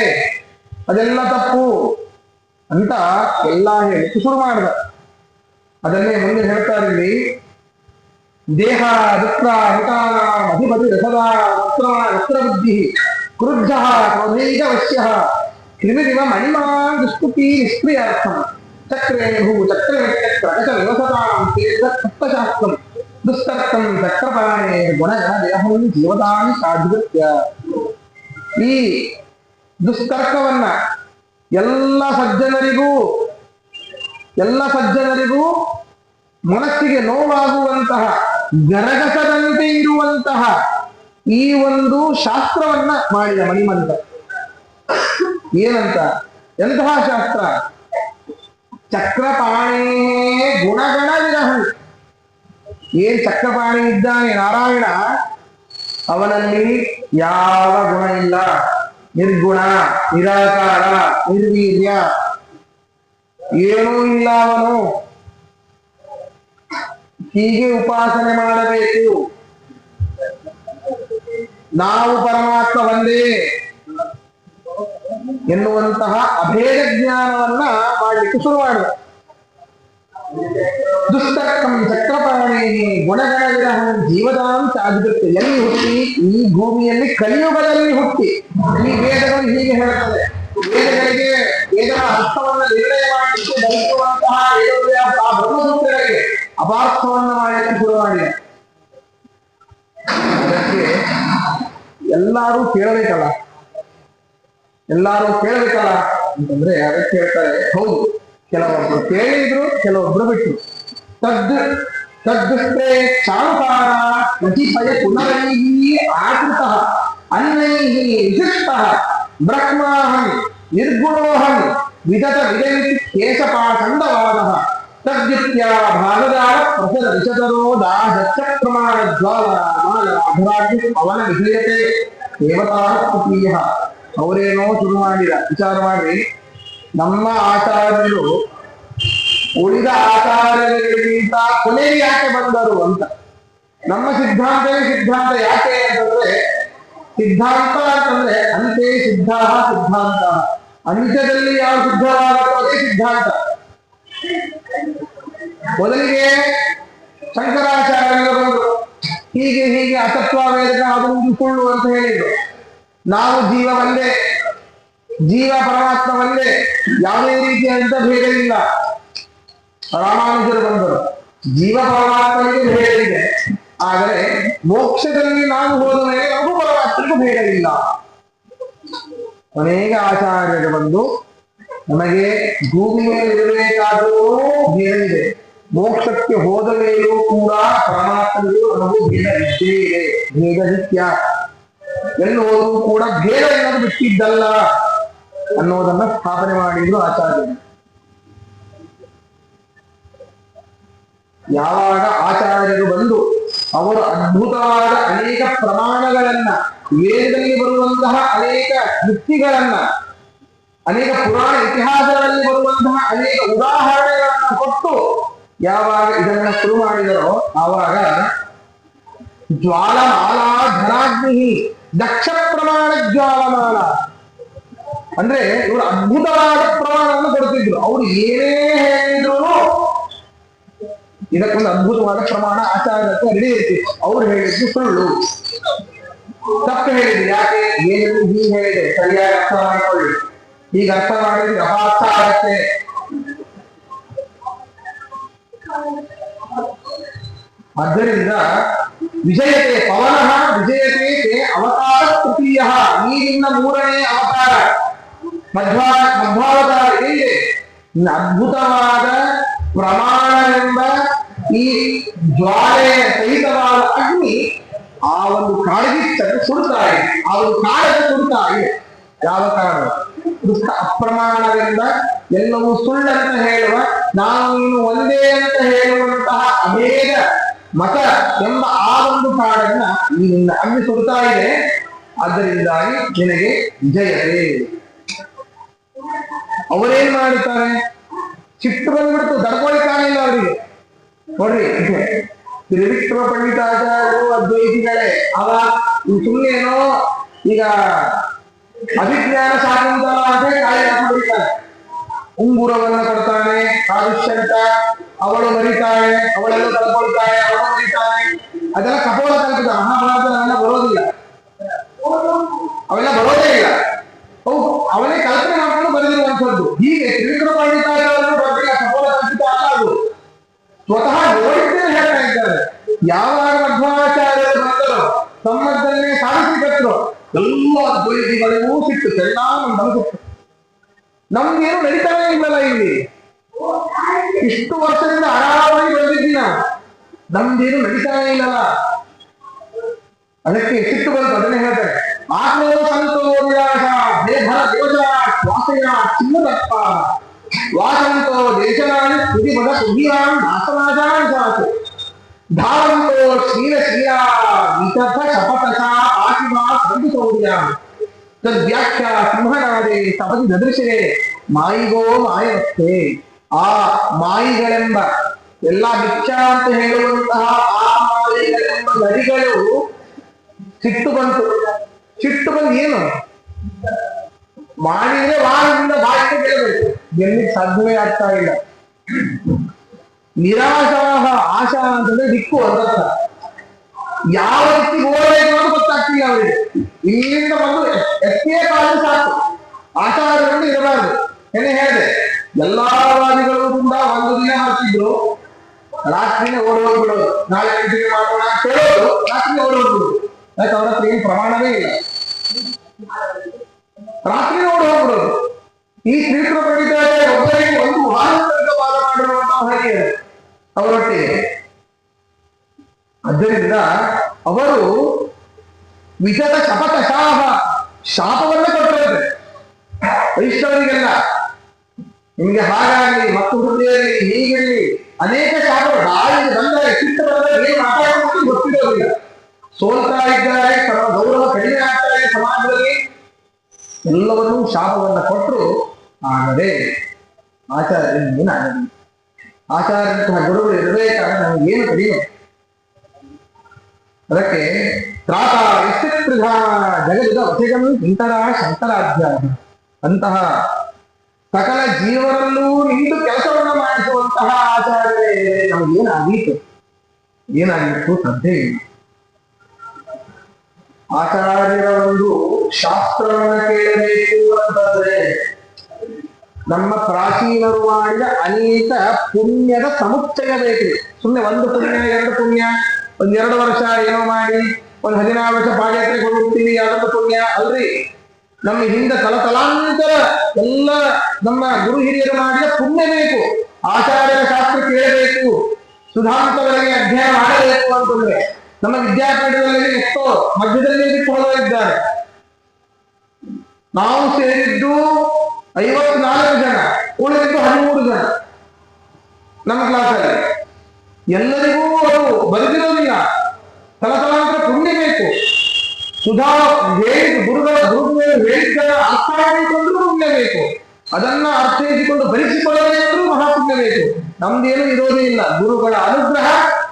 ಅದೆಲ್ಲ ತಪ್ಪು ಅಂತ ಎಲ್ಲ ಹೇಳಿ ಶುರು ಮಾಡಿದ. ಅದನ್ನೇ ಮುಂದೆ ಹೇಳ್ತಾರೆ ಇಲ್ಲಿ, ದೇಹ ದುಃಖ ಹಿತಾನ ಅಧಿಪತಿ ರಸದ ವಕ್ರ ಬುದ್ಧಿ ಕ್ರುದ್ಧ ಕ್ರೋಧೈಕ ವಶ್ಯ ಕ್ರಿಮಿರಿವ ಮಣಿಮಾನ್ ದುಷ್ಕೃತಿ ನಿಷ್ಕ್ರಿಯಾರ್ಥ ಚಕ್ರೇ ಭೂ ಚಕ್ರ ಚಕ್ರ ನಿವಸತಾಂ ತತ್ವಶಾಸ್ತ್ರಂ ದುಸ್ತರ್ಥಂ ಚಕ್ರಪಾಣೆ ಗುಣಗಳ ದೇಹವನ್ನು ಜೀವದಾನಿ ಸಾಧಿಗತ್ಯ. ಈ ದುಸ್ತರ್ಕವನ್ನ ಎಲ್ಲ ಸಜ್ಜನರಿಗೂ ಮನಸ್ಸಿಗೆ ನೋವಾಗುವಂತಹ, ಗರಗಸದಂತೆ ಇರುವಂತಹ ಈ ಒಂದು ಶಾಸ್ತ್ರವನ್ನ ಮಾಡಿದ ಮಣಿಮಂತ. ಏನಂತ? ಎಂತಹ ಶಾಸ್ತ್ರ? ಚಕ್ರಪಾಣೇ ಗುಣಗಣ ವಿರಹಣಿ. ಏನ್ ಚಕ್ರಪಾಣಿ ಇದ್ದಾನೆ ನಾರಾಯಣ, ಅವನಲ್ಲಿ ಯಾವ ಗುಣ ಇಲ್ಲ, ನಿರ್ಗುಣ, ನಿರಾಕಾರ, ನಿರ್ವೀರ್ಯ, ಏನೂ ಇಲ್ಲ. ಅವನು ಹೀಗೆ ಉಪಾಸನೆ ಮಾಡಬೇಕು. ನಾವು ಪರಮಾತ್ಮ ಒಂದೇ ಎನ್ನುವಂತಹ ಅಭೇದ ಜ್ಞಾನವನ್ನ ಮಾಡಲಿಕ್ಕೆ ಶುರು ಮಾಡಿದ. ದುಸ್ತರ್ಕಂ ಚಕ್ರಪಾಣಿ ಗುಣಗಣ ವಿರಹಂ ಜೀವದಾಂತ ಅಧಿಕೃತ್ಯ. ಎಲ್ಲಿ ಹುಟ್ಟಿ? ಈ ಭೂಮಿಯಲ್ಲಿ ಕಲಿಯುಗದಲ್ಲಿ ಹುಟ್ಟಿ. ಈ ವೇದಗಳು ಹೀಗೆ ಹೇಳುತ್ತದೆ. ವೇದಗಳಿಗೆ ವೇದಗಳ ಅರ್ಥವನ್ನು ನಿರ್ಣಯ ಮಾಡಲಿಕ್ಕೆ ಬಯಸುವಂತಹ ಬ್ರಹ್ಮಸೂತ್ರಗಳಿಗೆ ಅಪಾರ್ಥವನ್ನ ಮಾಡಲಿಕ್ಕೆ ಶುರು ಮಾಡಿದೆ. ಅದಕ್ಕೆ ಎಲ್ಲರೂ ಕೇಳಬೇಕಲ್ಲ ಅಂತಂದ್ರೆ ಅದಕ್ಕೆ ಹೇಳ್ತಾರೆ, ಹೌದು ಕೆಲವೊಬ್ರು ಕೇಳಿದ್ರು, ಕೆಲವೊಬ್ರು ಬಿಟ್ರು. ತದ್ದುಷ್ಟೇ ಚಾರುಕಾರ ಕತಿಪಯ ಪುನರೈಹಿ ಆಕೃತ ಅನ್ನೈಹಿ ವಿಶಿಷ್ಟಃ ಬ್ರಹ್ಮಾಹಂ ನಿರ್ಗುಣೋಹಂ ವಿದತ ವಿದಯತಿ ಕೇಶಪಾಖಂಡವಾದಃ ತದ್ಯುಕ್ತ್ಯಾ ಭಾಗದಾಳ ಪ್ರಸರ ವಿಶತರೋ ದಾಸ ಪ್ರಮಾಣ ಜ್ವಾಲ ಮಾಲ ಅಧರಾಗ್ನಿ ಪವನ ವಿಧೇಯತೆ ದೇವತಾ ಪ್ರಿಯ. ಅವರೇನೋ ಶುರು ಮಾಡಿದ. ವಿಚಾರ ಮಾಡ್ರಿ, ನಮ್ಮ ಆಚಾರ್ಯರು ಉಳಿದ ಆಚಾರ್ಯರಿಗಿಂತ ಕೊನೆಗೆ ಯಾಕೆ ಬಂದರು ಅಂತ. ನಮ್ಮ ಸಿದ್ಧಾಂತವೇ ಸಿದ್ಧಾಂತ ಯಾಕೆ ಅಂತಂದ್ರೆ, ಸಿದ್ಧಾಂತ ಅಂತಂದ್ರೆ ಅಂತೆ ಸಿದ್ಧ ಸಿದ್ಧಾಂತ, ಅಂತ್ಯದಲ್ಲಿ ಯಾವ ಸಿದ್ಧವಾಗುತ್ತೋ ಅದೇ ಸಿದ್ಧಾಂತ. ಮೊದಲಿಗೆ ಶಂಕರಾಚಾರ್ಯರು ಬಂದರು, ಹೀಗೆ ಅಸತ್ವ ವೇದಕ ಅದೊಂದು ಸುಳ್ಳು ಅಂತ ಹೇಳಿದ್ರು. ನಾವು ಜೀವ ಒಂದೇ, ಜೀವ ಪರಮಾತ್ಮ ಒಂದೇ, ಯಾವುದೇ ರೀತಿಯಾದಂತ ಭೇದ ಇಲ್ಲ. ರಾಮಾನುಜರು ಬಂದರು, ಜೀವ ಪರಮಾತ್ಮನಿಗೆ ಭೇದ ಇದೆ, ಆದರೆ ಮೋಕ್ಷದಲ್ಲಿ ನಾವು ಹೋದ ಮೇಲೆ ನಮಗೂ ಪರಮಾತ್ಮನಿಗೂ ಭೇದ ಇಲ್ಲ. ಅನೇಕ ಆಚಾರ್ಯರು ಬಂದು ನಮಗೆ ಭೂಮಿ ಮೇಲೆ ಇರಬೇಕಾದರೂ ಭೇದ ಇದೆ, ಮೋಕ್ಷಕ್ಕೆ ಹೋದ ಮೇಲೂ ಕೂಡ ಪರಮಾತ್ಮನಿಗೂ ನಮಗೂ ಭೇದ ಇದ್ದೇ ಇದೆ, ಭೇದ ನಿತ್ಯ, ಎಲ್ಲಿ ಹೋದರೂ ಕೂಡ ಭೇದ ಎನ್ನೋದು ಬಿಟ್ಟಿದ್ದಲ್ಲ ಅನ್ನೋದನ್ನ ಸ್ಥಾಪನೆ ಮಾಡಿದ್ರು ಆಚಾರ್ಯರು. ಯಾವಾಗ ಆಚಾರ್ಯರು ಬಂದು ಅವರು ಅದ್ಭುತವಾದ ಅನೇಕ ಪ್ರಮಾಣಗಳನ್ನ ವೇದದಲ್ಲಿ ಬರುವಂತಹ ಅನೇಕ ಯುಕ್ತಿಗಳನ್ನ, ಅನೇಕ ಪುರಾಣ ಇತಿಹಾಸಗಳಲ್ಲಿ ಬರುವಂತಹ ಅನೇಕ ಉದಾಹರಣೆಗಳನ್ನ ಕೊಟ್ಟು ಯಾವಾಗ ಇದನ್ನ ಶುರು ಮಾಡಿದರೋ ಆವಾಗ ಜ್ವಾಲಮಾಲಾ ಧನಾಗ್ನಿ ದಕ್ಷ ಪ್ರಮಾಣ ಜ್ವಾಲಮಾಲ ಅಂದ್ರೆ ಇವರು ಅದ್ಭುತವಾದ ಪ್ರಮಾಣವನ್ನು ಕೊಡ್ತಿದ್ರು. ಅವ್ರು ಏನೇ ಹೇಳಿದ್ರು ಇದಕ್ಕೊಂದು ಅದ್ಭುತವಾದ ಪ್ರಮಾಣ ಆಚಾರಕ್ಕೆ ರೆಡಿ ಇರ್ತಿತ್ತು. ಅವ್ರು ಹೇಳಿದ್ದು ಸುಳ್ಳು, ತಪ್ಪು ಹೇಳಿದ್ರು. ಯಾಕೆ ಏನು ಹೀಗೆ ಹೇಳಿದೆ, ಸರಿಯಾಗಿ ಅರ್ಥ ಮಾಡಿಕೊಳ್ಳಿ, ಈಗ ಅರ್ಥ ಮಾಡಿದ್ರೆ ಅಪಾರ್ಥ ಆಗತ್ತೆ. ಆದ್ದರಿಂದ ವಿಜಯತೆ ಪವನಃ ವಿಜಯತೆ ಅವತಾರ ತೃತೀಯ, ಈಗಿನ ಮೂರನೇ ಅವತಾರ ಮಧ್ವಾವತಾರ ಏನಿದೆ, ಅದ್ಭುತವಾದ ಪ್ರಮಾಣವೆಂಬ ಈ ಜ್ವಾಲೆಯ ಸಹಿತವಾದ ಅಗ್ನಿ ಆ ಒಂದು ಕಾಡಗಿಚ್ಚನ್ನು ಸುಡ್ತಾ ಇದೆ, ಆ ಒಂದು ಕಾಡನ್ನು ಸುಡ್ತಾ ಇದೆ. ಯಾವ ಕಾರಣ? ದುಷ್ಟ ಅಪ್ರಮಾಣದಿಂದ ಎಲ್ಲವೂ ಸುಳ್ಳಂತ ಹೇಳುವ, ನಾವು ನೀನು ಒಂದೇ ಅಂತ ಹೇಳುವಂತಹ ಅಭೇದ ಮತ ಎಂಬ ಆ ಒಂದು ಕಾಡನ್ನ ನಿನ್ನ ಅಗ್ನಿ ಸುಡ್ತಾ ಇದೆ. ಆದ್ದರಿಂದಾಗಿ ನಿನಗೆ ವಿಜಯತೆ. ಅವರೇನ್ ಮಾಡುತ್ತಾರೆ, ಸಿಟ್ಟು ಬಂದ್ಬಿಡ್ತು, ತಡ್ಕೊಳ್ತಾನೆ ಇಲ್ಲ ಅವರಿಗೆ. ನೋಡ್ರಿ, ತ್ರಿವಿಕ್ರಮ ಪಂಡಿತಾಚಾರ್ಯರು ಅದ್ವೈತಿಗಳೇ, ಅವ ಸುಮ್ಮನೇನೋ ಈಗ ಅಭಿಜ್ಞಾನ ಸಾಕುಂತಲ ಅಂತ ಕಾಯಿ ಹಾಕೊಂಡಿರ್ತಾನೆ. ಉಂಗುರವನ್ನ ಕೊಡ್ತಾನೆ, ಆದುಷ್ಯಂತ ಅವಳು ಮರಿತಾಳೆ, ಅವಳೆಲ್ಲ ಕಳ್ಕೊಳ್ತಾಳೆ, ಅವಳು ಮರಿತಾಳೆ. ಅದೆಲ್ಲ ಕಪೋಲ ಕಲ್ಪಿತ. ಮಹಾಭಾರತ ಅವೆಲ್ಲ ಬರೋದಿಲ್ಲ, ಅವೆಲ್ಲ ಬರೋದೇ ಇಲ್ಲ. ಅವು ಅವನೇ ಕಲ್ಪನೆ ಮಾಡ್ಕೊಂಡು ಬರೆದಿರುವಂತದ್ದು. ಹೀಗೆ ತ್ರಿವಿಕ್ರಮ ಪಂಡಿತಾಚಾರ್ಯರು ಬರೆದಿಲ್ಲ, ಕಪೋಲ ಕಲ್ಪಿತ ಅಲ್ಲ ಅದು. ಸ್ವತಃ ನೋಡಿದ್ದೇ ಹೇಳ್ತಾ ಇದ್ದಾರೆ. ಯಾವಾಗ ಮಧ್ವಾಚಾರ್ಯರು ಬಂದರು, ತಮ್ಮದನ್ನೇ ಸಾಧಿಸಿಕೊಟ್ರು, ಎಲ್ಲ ಅದ್ವೈತಿಗಳಿಗೂ ಸಿಟ್ಟು, ಚೆನ್ನಾಗಿ ನಮ್ಗೇನು ನಡೀತಾನೆ ಇಲ್ಲಲ್ಲ ಇಲ್ಲಿ. ಇಷ್ಟು ವರ್ಷದಿಂದ ಆರಾಮಾಗಿ ಬಂದಿದ್ದೀವಿ ನಾವು, ನಮ್ದೇನು ನಡೀತಾನೆ ಇಲ್ಲಲ್ಲ. ಅದಕ್ಕೆ ಸಿಟ್ಟು ಬಂತು. ಅದನ್ನೇ ಹೇಳ್ತಾರೆ, ಆತ್ಮೋ ಸಂತೋ ನಿರಾಶ ದೇಹ ದೇವಜ ವಾಸಯ ಚಿನ್ನದಪ್ಪ ವಾಸಂತೋ ದೇಶನಾನಿ ಸುದಿ ಮದ ಸುಧೀರಾನ್ ನಾಸನಾಜಾನ್ ಸಾಕು ಧಾವಂತೋ ಶ್ರೀಲ ಶ್ರೀಯ ವಿತಥ ಶಪಥಸ ಆಶಿವಾ ಸಂತು ಸೌರ್ಯ ತದ್ವ್ಯಾಖ್ಯಾ ಸಿಂಹನಾದೆ ಸಪದಿ ದದೃಶೆ ಮಾಯಿಗೋ ಮಾಯವಸ್ಥೆ. ಆ ಮಾಯಿಗಳೆಂಬ ಎಲ್ಲ ಮಿಥ್ಯಾ ಅಂತ ಹೇಳುವಂತಹ ಆ ಮಾಯಿಗಳೆಂಬ ಗಡಿಗಳು ಸಿಟ್ಟು ಬಂತು. ಸಿಟ್ಟು ಬಂದು ಏನು ಮಾಡಿದ್ರೆ ವಾರದಿಂದ ಬಾಯಿಗೆ ಗೆಲ್ಲಬೇಕು, ಗೆಲ್ಲಿಕ್ಕೆ ಸಾಧ್ಯವೇ ಆಗ್ತಾ ಇಲ್ಲ. ನಿರಾಶಾಹ ಆಶಾ ಅಂತಂದ್ರೆ ದಿಕ್ಕು ಅಂತ, ಯಾವ ದಿಕ್ಕಿಗೆ ಹೋಗಬೇಕು ಅಂತ ಗೊತ್ತಾಗ್ತಿಲ್ಲ ಅವರಿಗೆ. ಇಲ್ಲಿಂದ ಬಂದು ಎಸ್ಕೇಪ್ ಆದ್ರೆ ಸಾಕು, ಆಚಾರಗಳು ಇರಬಾರ್ದು. ಏನೇ ಹೇಳಿದೆ, ಎಲ್ಲಾ ವಾದಿಗಳು ಕೂಡ ಒಂದು ದಿನ ಮಾಡ್ತಿದ್ರು, ರಾತ್ರಿನೇ ಓಡೋಗ್ಬಿಡೋದು. ನಾಳೆ ಗಂಟೆಗೆ ಮಾಡೋಣ ಕೇಳೋದು, ರಾತ್ರಿ ಓಡೋಗ್ಬಿಡೋದು. ಯಾಕೆ ಅವ್ರ ಹತ್ರ ಏನು ಪ್ರಮಾಣವೇ ಇಲ್ಲ, ರಾತ್ರಿ ಓಡಿ ಹೋಗ್ಬಿಡೋದು. ಈ ತ್ರಿವಿಕ್ರಮ ಪಂಡಿತಾಚಾರ್ಯ ಒಬ್ಬರಿಗೆ ಒಂದು ವಾದ ಮಾಡಿರುವಂತಹ ಹಾಗೆ ಅವರೊಟ್ಟಿಗೆ. ಆದ್ದರಿಂದ ಅವರು ವಿಷದ ಶಪಥ ಶಾಪವನ್ನ ಕೊಟ್ಟಿರುತ್ತೆ ವೈಷ್ಣವರಿಗೆಲ್ಲ. ನಿಮ್ಗೆ ಹಾಗಾಗಿ ಮತ್ತು ಹೃದಯದಲ್ಲಿ ಹೀಗಿರಲಿ ಅನೇಕ ಶಾಪಗಳು ಬಾಯಿಗೆ ಬಂದರೆ, ಸಿಟ್ಟು ಬಂದರೆ ಏನು ಮಾತಾಡೋದು ಗೊತ್ತಿರೋದಿಲ್ಲ. ಸೋಲ್ತಾ ಇದ್ದಾರೆ, ತಮ್ಮ ಗೌರವ ಕಡಿಮೆ ಆಗ್ತಾ ಇದೆ ಸಮಾಜದಲ್ಲಿ, ಎಲ್ಲವನ್ನೂ ಶಾಪವನ್ನ ಕೊಟ್ಟರು. ಆದರೆ ಆಚಾರ್ಯರಿಂದ ಏನಾಗಲಿ, ಆಚಾರ್ಯಂತಹ ಗುರುಗಳು ಇರಬೇಕಾದ್ರೆ ನಮ್ಗೆ ಏನು ಕಡಿಮೆ. ಅದಕ್ಕೆ ತ್ರಾತ ಜಗದ ವಸೆಗನು ಇಂತರ ಶಂಕರಾಧ್ಯಾಯ ಅಂತಹ ಸಕಲ ಜೀವನಲ್ಲೂ ನಿಂತು ಕೆಲಸವನ್ನು ಮಾಡಿಸುವಂತಹ ಆಚಾರ್ಯರೇ ನಮಗೇನಾಗೀತು, ಏನಾಗಿತ್ತು ಶ್ರದ್ಧೆ ಇಲ್ಲ. ಆಚಾರ್ಯರ ಒಂದು ಶಾಸ್ತ್ರವನ್ನು ಕೇಳಬೇಕು ಅಂತಂದ್ರೆ ನಮ್ಮ ಪ್ರಾಚೀನರು ಮಾಡಿದ ಅನೇಕ ಪುಣ್ಯದ ಸಮುಚ್ಚಯ ಬೇಕು. ಸುಮ್ಮನೆ ಒಂದು ಪುಣ್ಯ, ಎರಡು ಪುಣ್ಯ, ಒಂದ್ 2 ವರ್ಷ ಏನೋ ಮಾಡಿ, ಒಂದ್ 16 ವರ್ಷ ಪಾದಯಾತ್ರೆಗೆ ಹೋಗ್ತೀವಿ, ಅದೊಂದು ಪುಣ್ಯ ಅಲ್ರಿ. ನಮ್ಮ ಹಿಂದೆ ತಲತಲಾಂತರ ಎಲ್ಲ ನಮ್ಮ ಗುರು ಹಿರಿಯರು ಮಾಡಿದ ಪುಣ್ಯ ಬೇಕು. ಆಚಾರ್ಯರ ಶಾಸ್ತ್ರ ಕೇಳಬೇಕು, ಸುಧಾಂತವರೆಗೆ ಅಧ್ಯಯನ ಮಾಡಬೇಕು ಅಂತಂದ್ರೆ ನಮ್ಮ ವಿದ್ಯಾಪೀಠದಲ್ಲಿ ಎಷ್ಟೋ ಮಧ್ಯದಲ್ಲಿ ಬಿಟ್ಟು ಇದ್ದಾರೆ. ನಾವು ಸೇರಿದ್ದು 54 ಜನ, ಉಳಿದಿದ್ದು 13 ಜನ ನಮ್ಮ ಕ್ಲಾಸಲ್ಲಿ. ಎಲ್ಲರಿಗೂ ಅವರು ಬರೆದಿರೋದಿಲ್ಲ, ತಲತಲಾಂತರ ಪುಣ್ಯ ಬೇಕು. ಸುಧಾ ಹೇಳಿದ ಗುರುಗಳು ಹೇಳಿದ್ದನ್ನ ಅರ್ಥ ಮಾಡಿಕೊಂಡ್ರೂ ಪುಣ್ಯ ಬೇಕು, ಅದನ್ನ ಅರ್ಥೈಸಿಕೊಂಡು ಭರಿಸಿಕೊಳ್ಳಬೇಕೆಂದ್ರೂ ಮಹಾಪುಣ್ಯ ಬೇಕು. ನಮ್ದೇನು ಇರೋದೇ ಇಲ್ಲ, ಗುರುಗಳ ಅನುಗ್ರಹ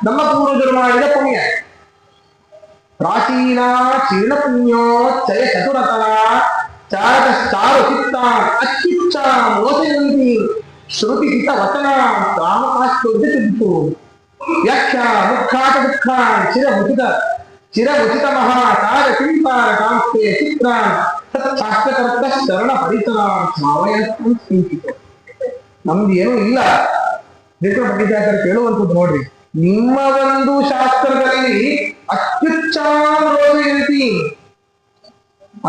ನಮ್ಮ ಪೂರ್ವಜರು ಮಾಡಿದ ಪುಣ್ಯ. ಪ್ರಾಚೀನ ಚೀರ್ಣ ಪುಣ್ಯೋ ಚಯ ಚತುರತನ ಚಾರು ಚಿತ್ತ ಅಚ್ಯುಚ್ಚ ಮೋಸಂತಿ ಶ್ರುತಿ ಹಿತ ವಚನ ಕಾಮಕಾಶ್ಚೋದ್ಯತಿತ್ತು ವ್ಯಾಖ್ಯಾ ದುಃಖಾಟ ದುಃಖ ಚಿರಮುಚಿತ ಮಹಾಚಾರ ಕಿಂಪಾರ ಕಾಂಸ್ತೆ ಚಿತ್ರ ಶಾಸ್ತ್ರಕರ್ತ ಶರಣ ಪರಿಸರ ಸ್ಮಾವಯ ನಮ್ದು ಏನೂ ಇಲ್ಲ. ಪಂಡಿತಾಚಾರ್ಯ ಕೇಳುವಂಥದ್ದು ನೋಡ್ರಿ, ನಿಮ್ಮ ಒಂದು ಶಾಸ್ತ್ರದಲ್ಲಿ ಅತ್ಯುಚ್ಚಾರೋಪಿ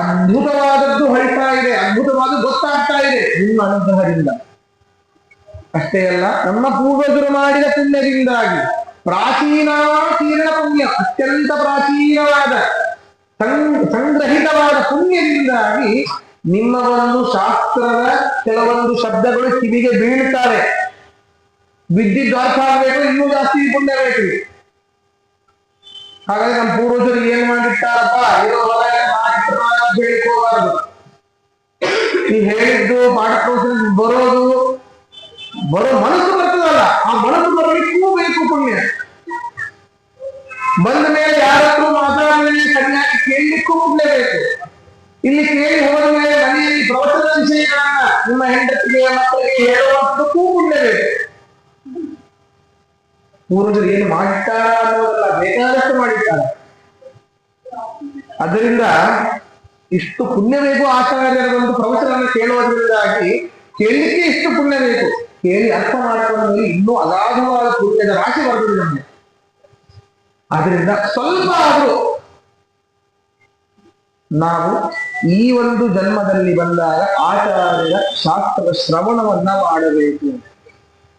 ಅದ್ಭುತವಾದದ್ದು ಹೊರಡ್ತಾ ಇದೆ, ಅದ್ಭುತವಾದ ಗೊತ್ತಾಗ್ತಾ ಇದೆ ನಿಮ್ಮ ಅನುಗ್ರಹದಿಂದ. ಅಷ್ಟೇ ಅಲ್ಲ, ನಮ್ಮ ಪೂರ್ವಜರು ಮಾಡಿದ ಪುಣ್ಯದಿಂದಾಗಿ ಪ್ರಾಚೀನ ತೀರ್ಣ ಪುಣ್ಯ, ಅತ್ಯಂತ ಪ್ರಾಚೀನವಾದ ಸಂಗ್ರಹಿತವಾದ ಪುಣ್ಯದಿಂದಾಗಿ ನಿಮ್ಮ ಒಂದು ಶಾಸ್ತ್ರದ ಕೆಲವೊಂದು ಶಬ್ದಗಳು ಕಿವಿಗೆ ಬೀಳ್ತಾರೆ. ವಿದ್ಯುತ್ ಅರ್ಥ ಆಗ್ಬೇಕು, ಇನ್ನೂ ಜಾಸ್ತಿ ಪುಣ್ಯ ಬೇಕು. ಹಾಗಾಗಿ ನಮ್ಮ ಪೂರ್ವಜರು ಏನ್ ಮಾಡಿರ್ತಾರಪ್ಪ, ಇರೋ ಹೊಲ ಹೇಳಿಕೋಬಾರದು. ಈ ಹೇಳಿದ್ದು ಪಾಠಕೋಶ ಬರೋ ಮನಸ್ಸು ಬರ್ತದಲ್ಲ, ಆ ಮನಸ್ಸು ಬರಲಿಕ್ಕೂ ಬೇಕು ಪುಣ್ಯ. ಬಂದ ಮೇಲೆ ಯಾರತ್ರ ಮಾತಾಡಿದ್ರೆ ಸರಿಯಾಗಿ ಕೇಳಲಿಕ್ಕೂ ಪುಣ್ಯ ಬೇಕು. ಇಲ್ಲಿ ಕೇಳಿ ಹೋದ ಮೇಲೆ ಮನೆಯಲ್ಲಿ ಪ್ರವಚನ ವಿಷಯಗಳನ್ನ ನಿಮ್ಮ ಹೆಂಡತಿಗೆ ಮಕ್ಕಳಿಗೆ ಹೇಳುವಂಥದ್ದಕ್ಕೂ ಪುಣ್ಯ ಬೇಕು. ಪೂರ್ವಜರು ಏನು ಮಾಡಿರ್ತಾರ ಅನ್ನೋದಲ್ಲ, ಬೇಕಾದಷ್ಟು ಮಾಡಿರ್ತಾರೆ. ಅದರಿಂದ ಇಷ್ಟು ಪುಣ್ಯ ಬೇಕು. ಆಚಾರ್ಯರ ಒಂದು ಪ್ರವಚನ ಕೇಳುವುದರಿಂದಾಗಿ ಕೇಳಲಿಕ್ಕೆ ಇಷ್ಟು ಪುಣ್ಯ ಬೇಕು. ಕೇಳಿ ಅರ್ಥ ಮಾಡಿಕೊಂಡ್ರೆ ಇನ್ನೂ ಅಗಾಧವಾದ ಪುಣ್ಯದ ರಾಶಿ ಬರ್ತದೆ ನಮಗೆ. ಆದ್ರಿಂದ ಸ್ವಲ್ಪ ಆದ್ರೂ ನಾವು ಈ ಒಂದು ಜನ್ಮದಲ್ಲಿ ಬಂದಾಗ ಆಚಾರ್ಯರ ಶಾಸ್ತ್ರದ ಶ್ರವಣವನ್ನ ಮಾಡಬೇಕು.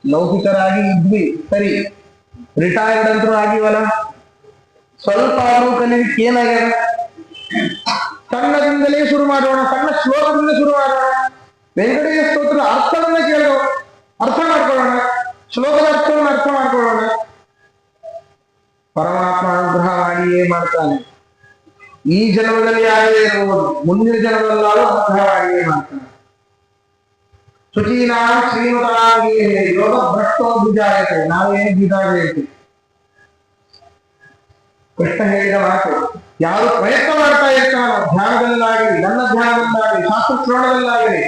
ಲೌಕಿಕರಾಗಿ ಇದ್ವಿ ಸರಿ, ರಿಟೈರ್ಡ್ ಅಂತೂ ಆಗಿವಲ್ಲ, ಸ್ವಲ್ಪ ಆದ್ರೂ ಕಲಿಲಿಕ್ಕೆ ಏನಾಗ್ಯದ? ಸಣ್ಣದಿಂದಲೇ ಶುರು ಮಾಡೋಣ, ಸಣ್ಣ ಶ್ಲೋಕದಿಂದ ಶುರು ಮಾಡೋಣ. ವೆಂಕಟೇಶ ಸ್ತೋತ್ರದ ಅರ್ಥವನ್ನ ಕೇಳೋ, ಅರ್ಥ ಮಾಡ್ಕೊಳ್ಳೋಣ, ಶ್ಲೋಕದ ಅರ್ಥವನ್ನು ಅರ್ಥ ಮಾಡ್ಕೊಳ್ಳೋಣ. ಪರಮಾತ್ಮ ಅನುಗ್ರಹ ಮಾಡಿಯೇ ಮಾಡ್ತಾನೆ. ಈ ಜನ್ಮದಲ್ಲಿ ಆಗೇ ಇರಬಹುದು, ಮುಂದಿನ ಜನ್ಮದಲ್ಲಾದ್ರೂ ಅನುಗ್ರಹ ಮಾಡಿಯೇ ಮಾಡ್ತಾನೆ. ಶುಚೀನಾ ಶ್ರೀಮತಾಗಿ ಯೋಗ ಭ್ರಷ್ಟೋ ಬೀಜಾಯತೆ, ನಾವೇನು ಬೀಜಾಗಬೇಕು. ಕೃಷ್ಣ ಹೇಳಿದ ಮಾತು, ಯಾರು ಪ್ರಯತ್ನ ಮಾಡ್ತಾ ಇರ್ತಾನೋ ಧ್ಯಾನದಲ್ಲಾಗಲಿ, ನನ್ನ ಧ್ಯಾನದಲ್ಲಾಗಲಿ, ಶಾಸ್ತ್ರ ಶ್ರವಣದಲ್ಲಾಗಲಿ,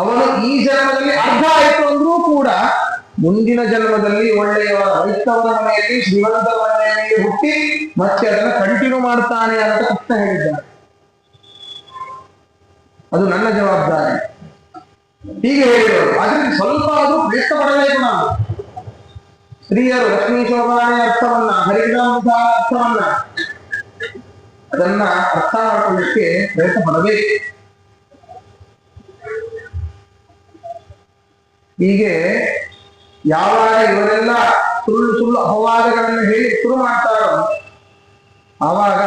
ಅವನು ಈ ಜನ್ಮದಲ್ಲಿ ಅರ್ಧ ಆಯ್ತು ಅಂದ್ರೂ ಕೂಡ ಮುಂದಿನ ಜನ್ಮದಲ್ಲಿ ಒಳ್ಳೆಯ ವೈಷ್ಣವರ ಮನೆಯಲ್ಲಿ, ಶ್ರೀಮಂತರ ಮನೆಯಲ್ಲಿ ಹುಟ್ಟಿ ಮತ್ತೆ ಅದನ್ನ ಕಂಟಿನ್ಯೂ ಮಾಡ್ತಾನೆ ಅಂತ ಕೃಷ್ಣ ಹೇಳಿದ್ದಾನೆ. ಅದು ನನ್ನ ಜವಾಬ್ದಾರಿ. ಹೀಗೆ ಹೇಳಿದರು. ಆದ್ರಿಂದ ಸ್ವಲ್ಪ ಆದ್ರೂ ಪ್ರಯತ್ನ ಪಡಬೇಕು ನಾವು. ಸ್ತ್ರೀಯರು ಲಕ್ಷ್ಮೀ ಶೋಭಾನೆ ಅರ್ಥವನ್ನ, ಹರಿನಾಮ ಅರ್ಥವನ್ನ ಅದನ್ನ ಅರ್ಥ ಮಾಡ್ಕೊಳ್ಳಿಕ್ಕೆ ಪ್ರಯತ್ನ ಪಡಬೇಕು. ಹೀಗೆ ಯಾವಾಗ ಇವರೆಲ್ಲ ಸುಳ್ಳು ಸುಳ್ಳು ಅಪವಾದಗಳನ್ನು ಹೇಳಿ ಶುರು ಮಾಡ್ತಾರೋ ಆವಾಗ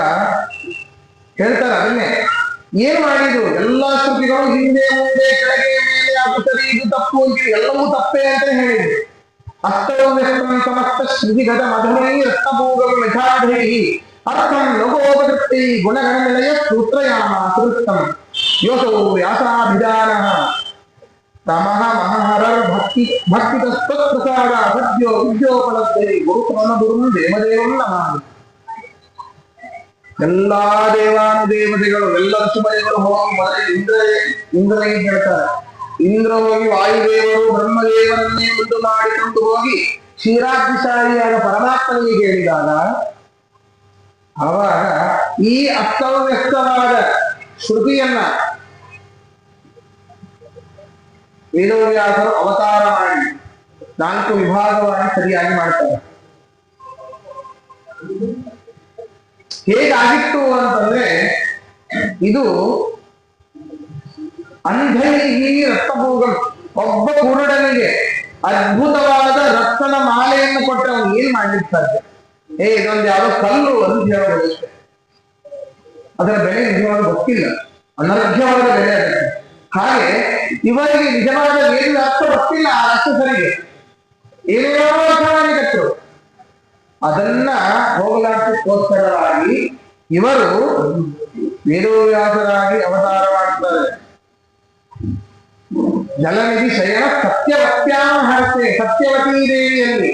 ಹೇಳ್ತಾರೆ, ಅದನ್ನೇ ಏನ್ ಮಾಡಿದ್ರು ಎಲ್ಲಾ ಶ್ರುತಿಗಳು ಹಿಂದೆ ಮುಂದೆ ಕೆಳಗೆ ಮೇಲೆ ಅದು ಸರಿ ಇದು ತಪ್ಪು ಅಂತ ಎಲ್ಲವೂ ತಪ್ಪೇ ಅಂತ ಹೇಳಿದ್ರು. ಅಷ್ಟೌ ಸಮಸ್ತ ಶ್ರುತಿಗತ ಮಧುರೈ ರತ್ನಭೂಗಂ ಯಥಾಧೈ ಅರ್ಥಂ ಲೋಕೋಪಕೃತಿ ಗುಣಗಣ ನಿಲಯ ಸೂತ್ರಯಾಮ ಸುವೃತ್ತಂ ಯೋಸೌ ವ್ಯಾಸಾಭಿಧಾನಃ ತಮಃ ಮಹಹರರ್ ಭಕ್ತಿ ತತ್ಪ್ರಸಾದ ಸದ್ಯೋ ವಿದ್ಯೋಪಲಬ್ಧೈ ಗುರುತ್ವನ ಗುರುಂ ದೇವದೇವಂ ನಮಾಮಿ. ಎಲ್ಲಾ ದೇವಾನುದೇವತೆಗಳು, ಎಲ್ಲ ಶುಭದೇವರು ಹೋಗಿ ಮೊದಲೇ ಇಂದ್ರನಿಗೆ ಹೇಳ್ತಾರೆ. ಇಂದ್ರ ಹೋಗಿ ವಾಯುದೇವರು ಬ್ರಹ್ಮದೇವರನ್ನೇ ಮುಂದು ಮಾಡಿಕೊಂಡು ಹೋಗಿ ಕ್ಷೀರಾಬ್ಧಿಶಾಲಿಯಾದ ಪರಮಾತ್ಮನಿಗೆ ಹೇಳಿದಾಗ ಆವಾಗ ಈ ಅರ್ಥವ್ಯಕ್ತವಾದ ಶ್ರುತಿಯನ್ನ ವೇದವ್ಯಾಸರು ಅವತಾರ ಮಾಡಿ 4 ವಿಭಾಗವಾಗಿ ಸರಿಯಾಗಿ ಮಾಡ್ತಾರೆ. ಹೇಗಾಗಿತ್ತು ಅಂತಂದ್ರೆ, ಇದು ಅಂಧೈಹಿ ರಕ್ತಭೋಗಂ, ಒಬ್ಬ ಕುರುಡನಿಗೆ ಅದ್ಭುತವಾದ ರಕ್ತದ ಮಾಲೆಯನ್ನು ಕೊಟ್ಟರೆ ಅವನು ಏನ್ ಮಾಡ್ಲಿಕ್ಕೆ ಸಾಧ್ಯ? ಇದೊಂದು ಯಾವ್ದೋ ಕಲ್ಲು ಅಂತ ಹೇಳೋದು ಅಷ್ಟೇ. ಅದರ ಬೆಲೆ ನಿಜವಾದ ಗೊತ್ತಿಲ್ಲ, ಅನರ್ಘ್ಯವಾದ ಬೆಲೆ ಅದಕ್ಕೆ. ಹಾಗೆ ಇವರಿಗೆ ನಿಜವಾದ ವೇದ ಅರ್ಥ ಗೊತ್ತಿಲ್ಲ. ಆ ರಾಕ್ಷಸರಿಗೆ ಏನೇನೋ ಅರ್ಥ ಮಾಡಿಕಟ್ಟರು. ಅದನ್ನ ಹೋಗಲಾಟಕ್ಕೋಸ್ಕರವಾಗಿ ಇವರು ವೇದವ್ಯಾಸರಾಗಿ ಅವತಾರ ಮಾಡ್ತಾರೆ. ಜಲನಿಧಿ ಶಯನ ಸತ್ಯವತ್ಯಾಮಹರ್ತೆ, ಸತ್ಯವತೀ ದೇವಿಯಲ್ಲಿ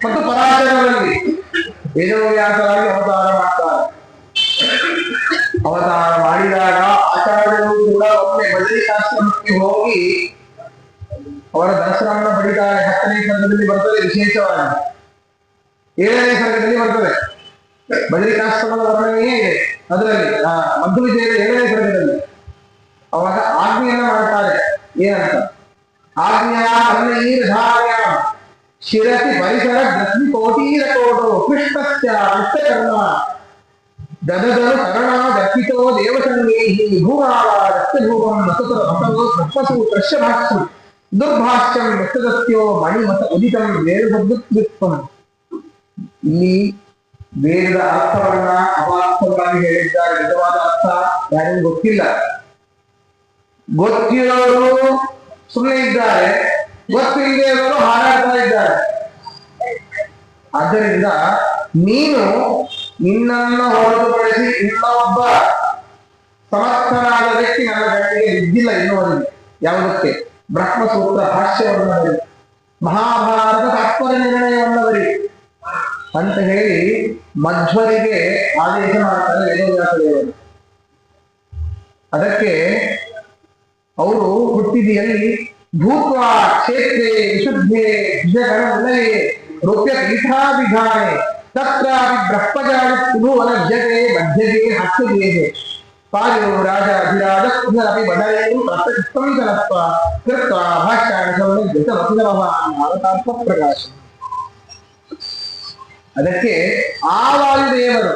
ಮತ್ತು ಪರಾಶರರಲ್ಲಿ ವೇದವ್ಯಾಸರಾಗಿ ಅವತಾರ ಮಾಡ್ತಾರೆ. ಅವತಾರ ಮಾಡಿದಾಗ ಆಚಾರ್ಯರು ಕೂಡ ಒಮ್ಮೆ ಬದರಿಕಾಶ್ರಮಕ್ಕೆ ಹೋಗಿ ಅವರ ದರ್ಶನವನ್ನು ಪಡಿತಾರೆ. 10ನೇ ಸರ್ಗದಲ್ಲಿ ಬರ್ತದೆ ವಿಶೇಷವಾಗಿ, 7ನೇ ಸರ್ಗದಲ್ಲಿ ಬರ್ತದೆ. ಬದರಿಕಾಶ್ರಮದ ವರ್ಣನೆಯೇ ಇದೆ ಅದರಲ್ಲಿ, ಮಧ್ವ ವಿಜಯದ 7ನೇ ಸರ್ಗದಲ್ಲಿ. ಅವಾಗ ಆಜ್ಞೆಯನ್ನ ಮಾಡ್ತಾರೆ. ಏನಂತ? ಆಜ್ಞೆಯ ಅನ್ನೀರ್ಧಾರ್ಯ ಶಿರಸಿ ಪರಿಸರ ದಸ್ಮಿ ಕೋಟೀರ ಕೋಟೋ ಕೃಷ್ಣಸ್ಯ ಕೃಷ್ಣಕರ್ಮ ದದದರು ಕರುಣ ದಕ್ಷಿತೋ ದೇವಸಂಗೇಹಿ ಭೂಮಾಲ ರಕ್ತಭೂಮಂ ನಸುತರ ಭಟವೋ ಸರ್ಪಸು ಕೃಷ್ಯಭಾಷ್ಯಂ ದುರ್ಭಾಷ್ಯಂ ವ್ಯಕ್ತದಸ್ಯೋ ಮಣಿಮತ ಉದಿತಂ ವೇದಬದ್ಧತ್ವಂ. ಇಲ್ಲಿ ವೇದದ ಅರ್ಥವನ್ನ ಅಪಾರ್ಥವಾಗಿ ಹೇಳಿದ್ದಾರೆ. ನಿಜವಾದ ಅರ್ಥ ಯಾರಿಗೂ ಗೊತ್ತಿಲ್ಲ. ಗೊತ್ತಿರೋರು ಸುಮ್ಮನೆ ಇದ್ದಾರೆ, ಗೊತ್ತಿಲ್ಲದೆ ಇರೋರು ಹಾರಾಡ್ತಾ ಇದ್ದಾರೆ. ಆದ್ದರಿಂದ ನೀನು ನಿನ್ನನ್ನು ಹೊರತುಪಡಿಸಿ ಇನ್ನೊಬ್ಬ ಸಮರ್ಥನಾದ ವ್ಯಕ್ತಿ ನನ್ನ ಕಣ್ಣಿಗೆ ಇದ್ದಿಲ್ಲ ಇನ್ನುವರೆಗೆ. ಯಾವುದಕ್ಕೆ? ಬ್ರಹ್ಮಸೂತ್ರ ಭಾಷ್ಯವನ್ನು ಬರಿ, ಮಹಾಭಾರತ ತಾತ್ಪರ್ಯ ನಿರ್ಣಯವನ್ನು ಬರಿ ಅಂತ ಹೇಳಿ ಮಧ್ವರಿಗೆ ಆದೇಶ ಮಾಡ್ತಾರೆ ವೇದವ್ಯಾಸ ದೇವರು. ಅದಕ್ಕೆ ಅವರು ಹುಟ್ಟಿದಿಯಲ್ಲಿ ಭೂತ್ವ ಕ್ಷೇತ್ರೇ ವಿಶುದ್ಧೇ ವಿಷಗಣವಲಯೇ ರೂಪ್ಯ ಪೀಠಾಭಿಧಾನೆ ತತ್ರಾಪಿ ಬ್ರಹ್ಮಚಾರಿ ಪುನಃ ಮಧ್ಯಗೆ ಹಸ್ತದೇಹೆ ಪಾರ್ಯೋ ರಾಜ ಅಧಿರಾಜ ಪುನರಪಿ ಬದಲೇನು ಪ್ರಸ್ತುತಂತನತ್ವ ಕೃತ್ವ ಭಾಷ್ಯಾಣವನ್ನು ಜತವತಿರವ ಪ್ರಕಾಶ. ಅದಕ್ಕೆ ಆ ವಾಯುದೇವರು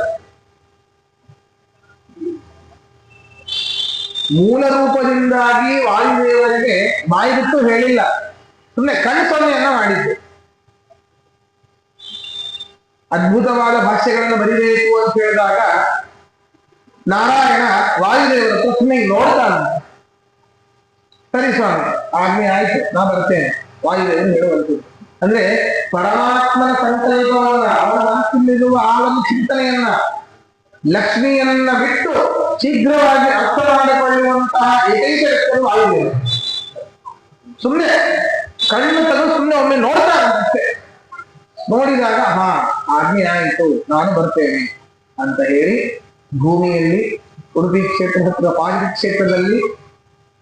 ಮೂಲ ರೂಪದಿಂದಾಗಿ ವಾಯುದೇವರಿಗೆ ಬಾಯಿ ಬಿಟ್ಟು ಹೇಳಿಲ್ಲ, ಸುಮ್ಮನೆ ಕಣ್ಸೊನ್ನೆಯನ್ನ ಮಾಡಿದ್ದು. ಅದ್ಭುತವಾದ ಭಾಷ್ಯಗಳನ್ನು ಬರಿಬೇಕು ಅಂತ ಹೇಳಿದಾಗ ನಾರಾಯಣ ವಾಯುದೇವರ ಸುಮ್ಮನೆ ನೋಡ್ತಾನೆ. ಸರಿ ಸ್ವಾಮಿ, ಆಜ್ಞೆ ಆಯ್ತು, ನಾ ಬರ್ತೇನೆ. ವಾಯುದೇವರು ಹೇಳುವಂಥದ್ದು ಅಂದ್ರೆ ಪರಮಾತ್ಮನ ಸಂಕಲ್ಪವನ್ನ, ಅವನ ಮನಸ್ಸಿನಲ್ಲಿರುವ ಆ ಒಂದು ಚಿಂತನೆಯನ್ನ, ಲಕ್ಷ್ಮಿಯನ್ನ ಬಿಟ್ಟು ಶೀಘ್ರವಾಗಿ ಅರ್ಥ ಮಾಡಿಕೊಳ್ಳುವಂತಹ ಏಕೈಕ ವ್ಯಕ್ತಿಗಳು ವಾಯುದೇವರು. ಸುಮ್ಮನೆ ಕಣ್ಣು ತೆಗೆದು ಸುಮ್ಮನೆ ಒಮ್ಮೆ ನೋಡ್ತಾರಂತೆ. ನೋಡಿದಾಗ ಆಜ್ಞೆ ಆಯಿತು, ನಾನು ಬರ್ತೇನೆ ಅಂತ ಹೇಳಿ ಭೂಮಿಯಲ್ಲಿ ಉಡುಪಿ ಕ್ಷೇತ್ರ ಹತ್ತಿರ ಪಾಂಡಿ ಕ್ಷೇತ್ರದಲ್ಲಿ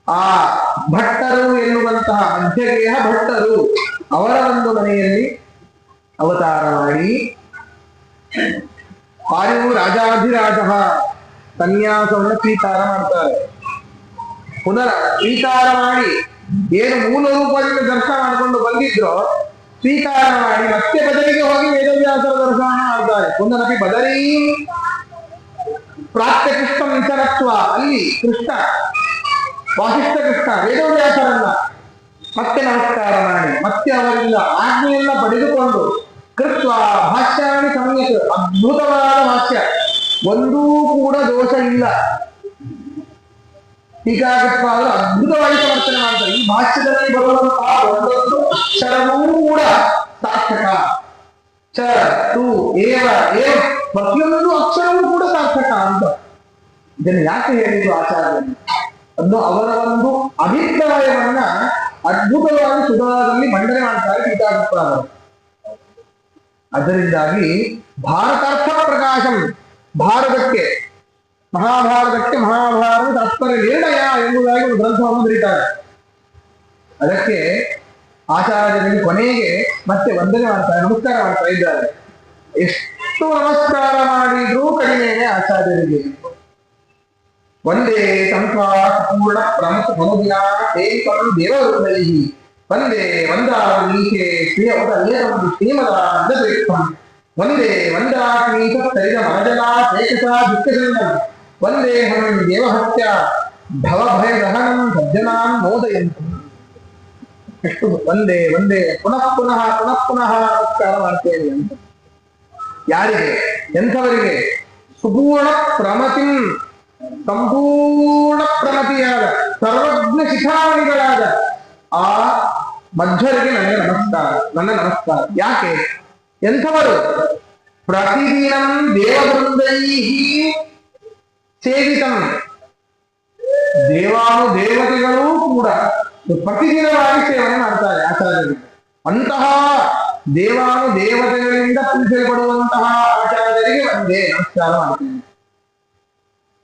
ಆ ಭಟ್ಟರು ಎನ್ನುವಂತಹ ಮಧ್ಯಗೇಹ ಭಟ್ಟರು ಅವರ ಒಂದು ಮನೆಯಲ್ಲಿ ಅವತಾರ ಮಾಡಿ ಪಾರ್ಯು ರಾಜಾಧಿರಾಜ ಸನ್ಯಾಸವನ್ನು ಸ್ವೀಕಾರ ಮಾಡ್ತಾರೆ. ಪುನರ್ ಸ್ವೀಕಾರ ಮಾಡಿ ಏನು ಮೂಲ ರೂಪದಿಂದ ದರ್ಶನ ಮಾಡಿಕೊಂಡು ಬಂದಿದ್ರು ಸ್ವೀಕಾರ ಮಾಡಿ ಮತ್ತೆ ಬದಲಿಗೆ ಹೋಗಿ ವೇದವ್ಯಾಸರ ದರ್ಶನ ಮಾಡ್ತಾರೆ. ಪುನರಪಿ ಬದರೀ ಪ್ರಾಪ್ತ ಕೃಷ್ಣ ವಿಚರತ್ವ, ಅಲ್ಲಿ ಕೃಷ್ಣ ವಾಸಿಷ್ಠ ಕೃಷ್ಣ ವೇದವ್ಯಾಸರನ್ನ ಮತ್ತೆ ನಮಸ್ಕಾರ ಮಾಡಿ ಮತ್ತೆ ಅವರಿಂದ ಆಜ್ಞೆಯನ್ನ ಪಡೆದುಕೊಂಡು ಕೃತ್ವ ಭಾಷ್ಯಾಣಿ ಸಮ್ಯಕ್, ಅದ್ಭುತವಾದ ಭಾಷ್ಯ, ಒಂದೂ ಕೂಡ ದೋಷ ಇಲ್ಲ. ಟೀಕಾಕೃತ್ವ ಅವರು ಅದ್ಭುತವಾಗಿ ಸಮರ್ಥನೆ ಮಾಡ್ತಾರೆ. ಈ ಭಾಷ್ಯದಲ್ಲಿ ಬರುವಂತಹ ಒಂದೊಂದು ಅಕ್ಷರವೂ ಕೂಡ ಸಾರ್ಥಕ. ಚ ತು ಏವ ಏವ ಪ್ರತಿಯೊಂದು ಅಕ್ಷರವೂ ಕೂಡ ಸಾರ್ಥಕ ಅಂತ. ಇದನ್ನು ಯಾಕೆ ಹೇಳಿದ್ರು ಆಚಾರ್ಯರು? ಅದು ಅವರ ಒಂದು ಅಭಿಪ್ರಾಯವನ್ನ ಅದ್ಭುತವಾಗಿ ಸುಧಾರದಲ್ಲಿ ಮಂಡನೆ ಮಾಡ್ತಾರೆ ಟೀಕಾಕೃತ್ವ ಅವರು. ಅದರಿಂದಾಗಿ ಭಾರತಾರ್ಥ ಪ್ರಕಾಶಂ, ಭಾರತಕ್ಕೆ ಮಹಾಭಾರತಕ್ಕೆ ಮಹಾಭಾರತ ತಾತ್ಪರ್ಯ ನಿರ್ಣಯ ಎಂಬುದಾಗಿ ಒಂದು ಗ್ರಂಥವನ್ನು ಬರೀತಾರೆ. ಅದಕ್ಕೆ ಆಚಾರ್ಯರಿಗೆ ಕೊನೆಗೆ ಮತ್ತೆ ವಂದನೆ ಮಾಡ್ತಾರೆ, ನಮಸ್ಕಾರ ಮಾಡ್ತಾ ಇದ್ದಾರೆ. ಎಷ್ಟು ನಮಸ್ಕಾರ ಮಾಡಿದ್ರೂ ಕಡಿಮೆನೆ ಆಚಾರ್ಯರಿಗೆ. ವಂದೇ ಸಂಪೂರ್ಣ ಪ್ರಮುಖ ಮನೋಜ್ಞ ಸೇವಿಕಂ ದೇವವೃಂದೈ ವಂದೇ ವಂದಾವೀಕೆ ಶ್ರೀಮದಾನಂದತೀರ್ಥಂ ವಂದೇ ವಂದಾತ್ಮೀಕ ತರಿದ ಮನಜನಾ ಚೇತಸಾ ದುಃಖಜನಂ ವಂದೇ ಹಂ ದೇವಹತ್ಯ ಭವಭಯದಹನಂ ಸಜ್ಜನಾನ್ ಮೋದಯಂತು. ಎಷ್ಟು ವಂದೇ ವಂದೇ ಪುನಃ ಪುನಃ ಪುನಃ ಪುನಃ ನಮಸ್ಕಾರ ಮಾಡ್ತೇನೆ ಅಂತ. ಯಾರಿಗೆ? ಎಂಥವರಿಗೆ? ಸುಪೂರ್ಣ ಪ್ರಮತಿಂ, ಸಂಪೂರ್ಣ ಪ್ರಮತಿಯಾದ ಸರ್ವಜ್ಞ ಶಿಖಾಮಣಿಗಳಾದ ಆ ಮಧ್ವರಿಗೆ ನನಗೆ ನಮಸ್ಕಾರ, ನನ್ನ ನಮಸ್ಕಾರ. ಯಾಕೆ? ಎಂಥವರು? ಪ್ರತಿದಿನಂ ದೇವವೃಂದೈ ಸೇವಿತಂ, ದೇವಾನುದೇವತೆಗಳೂ ಕೂಡ ಪ್ರತಿದಿನವಾಗಿ ಸೇವನೆ ಮಾಡ್ತಾರೆ ಆಚಾರ್ಯರಿಗೆ. ಅಂತಹ ದೇವಾನುದೇವತೆಗಳಿಂದ ಪೂಜೆಗೊಳ್ಳುವಂತಹ ಆಚಾರ್ಯರಿಗೆ ಒಂದೇ ನಮಸ್ಕಾರ ಮಾಡ್ತೇನೆ.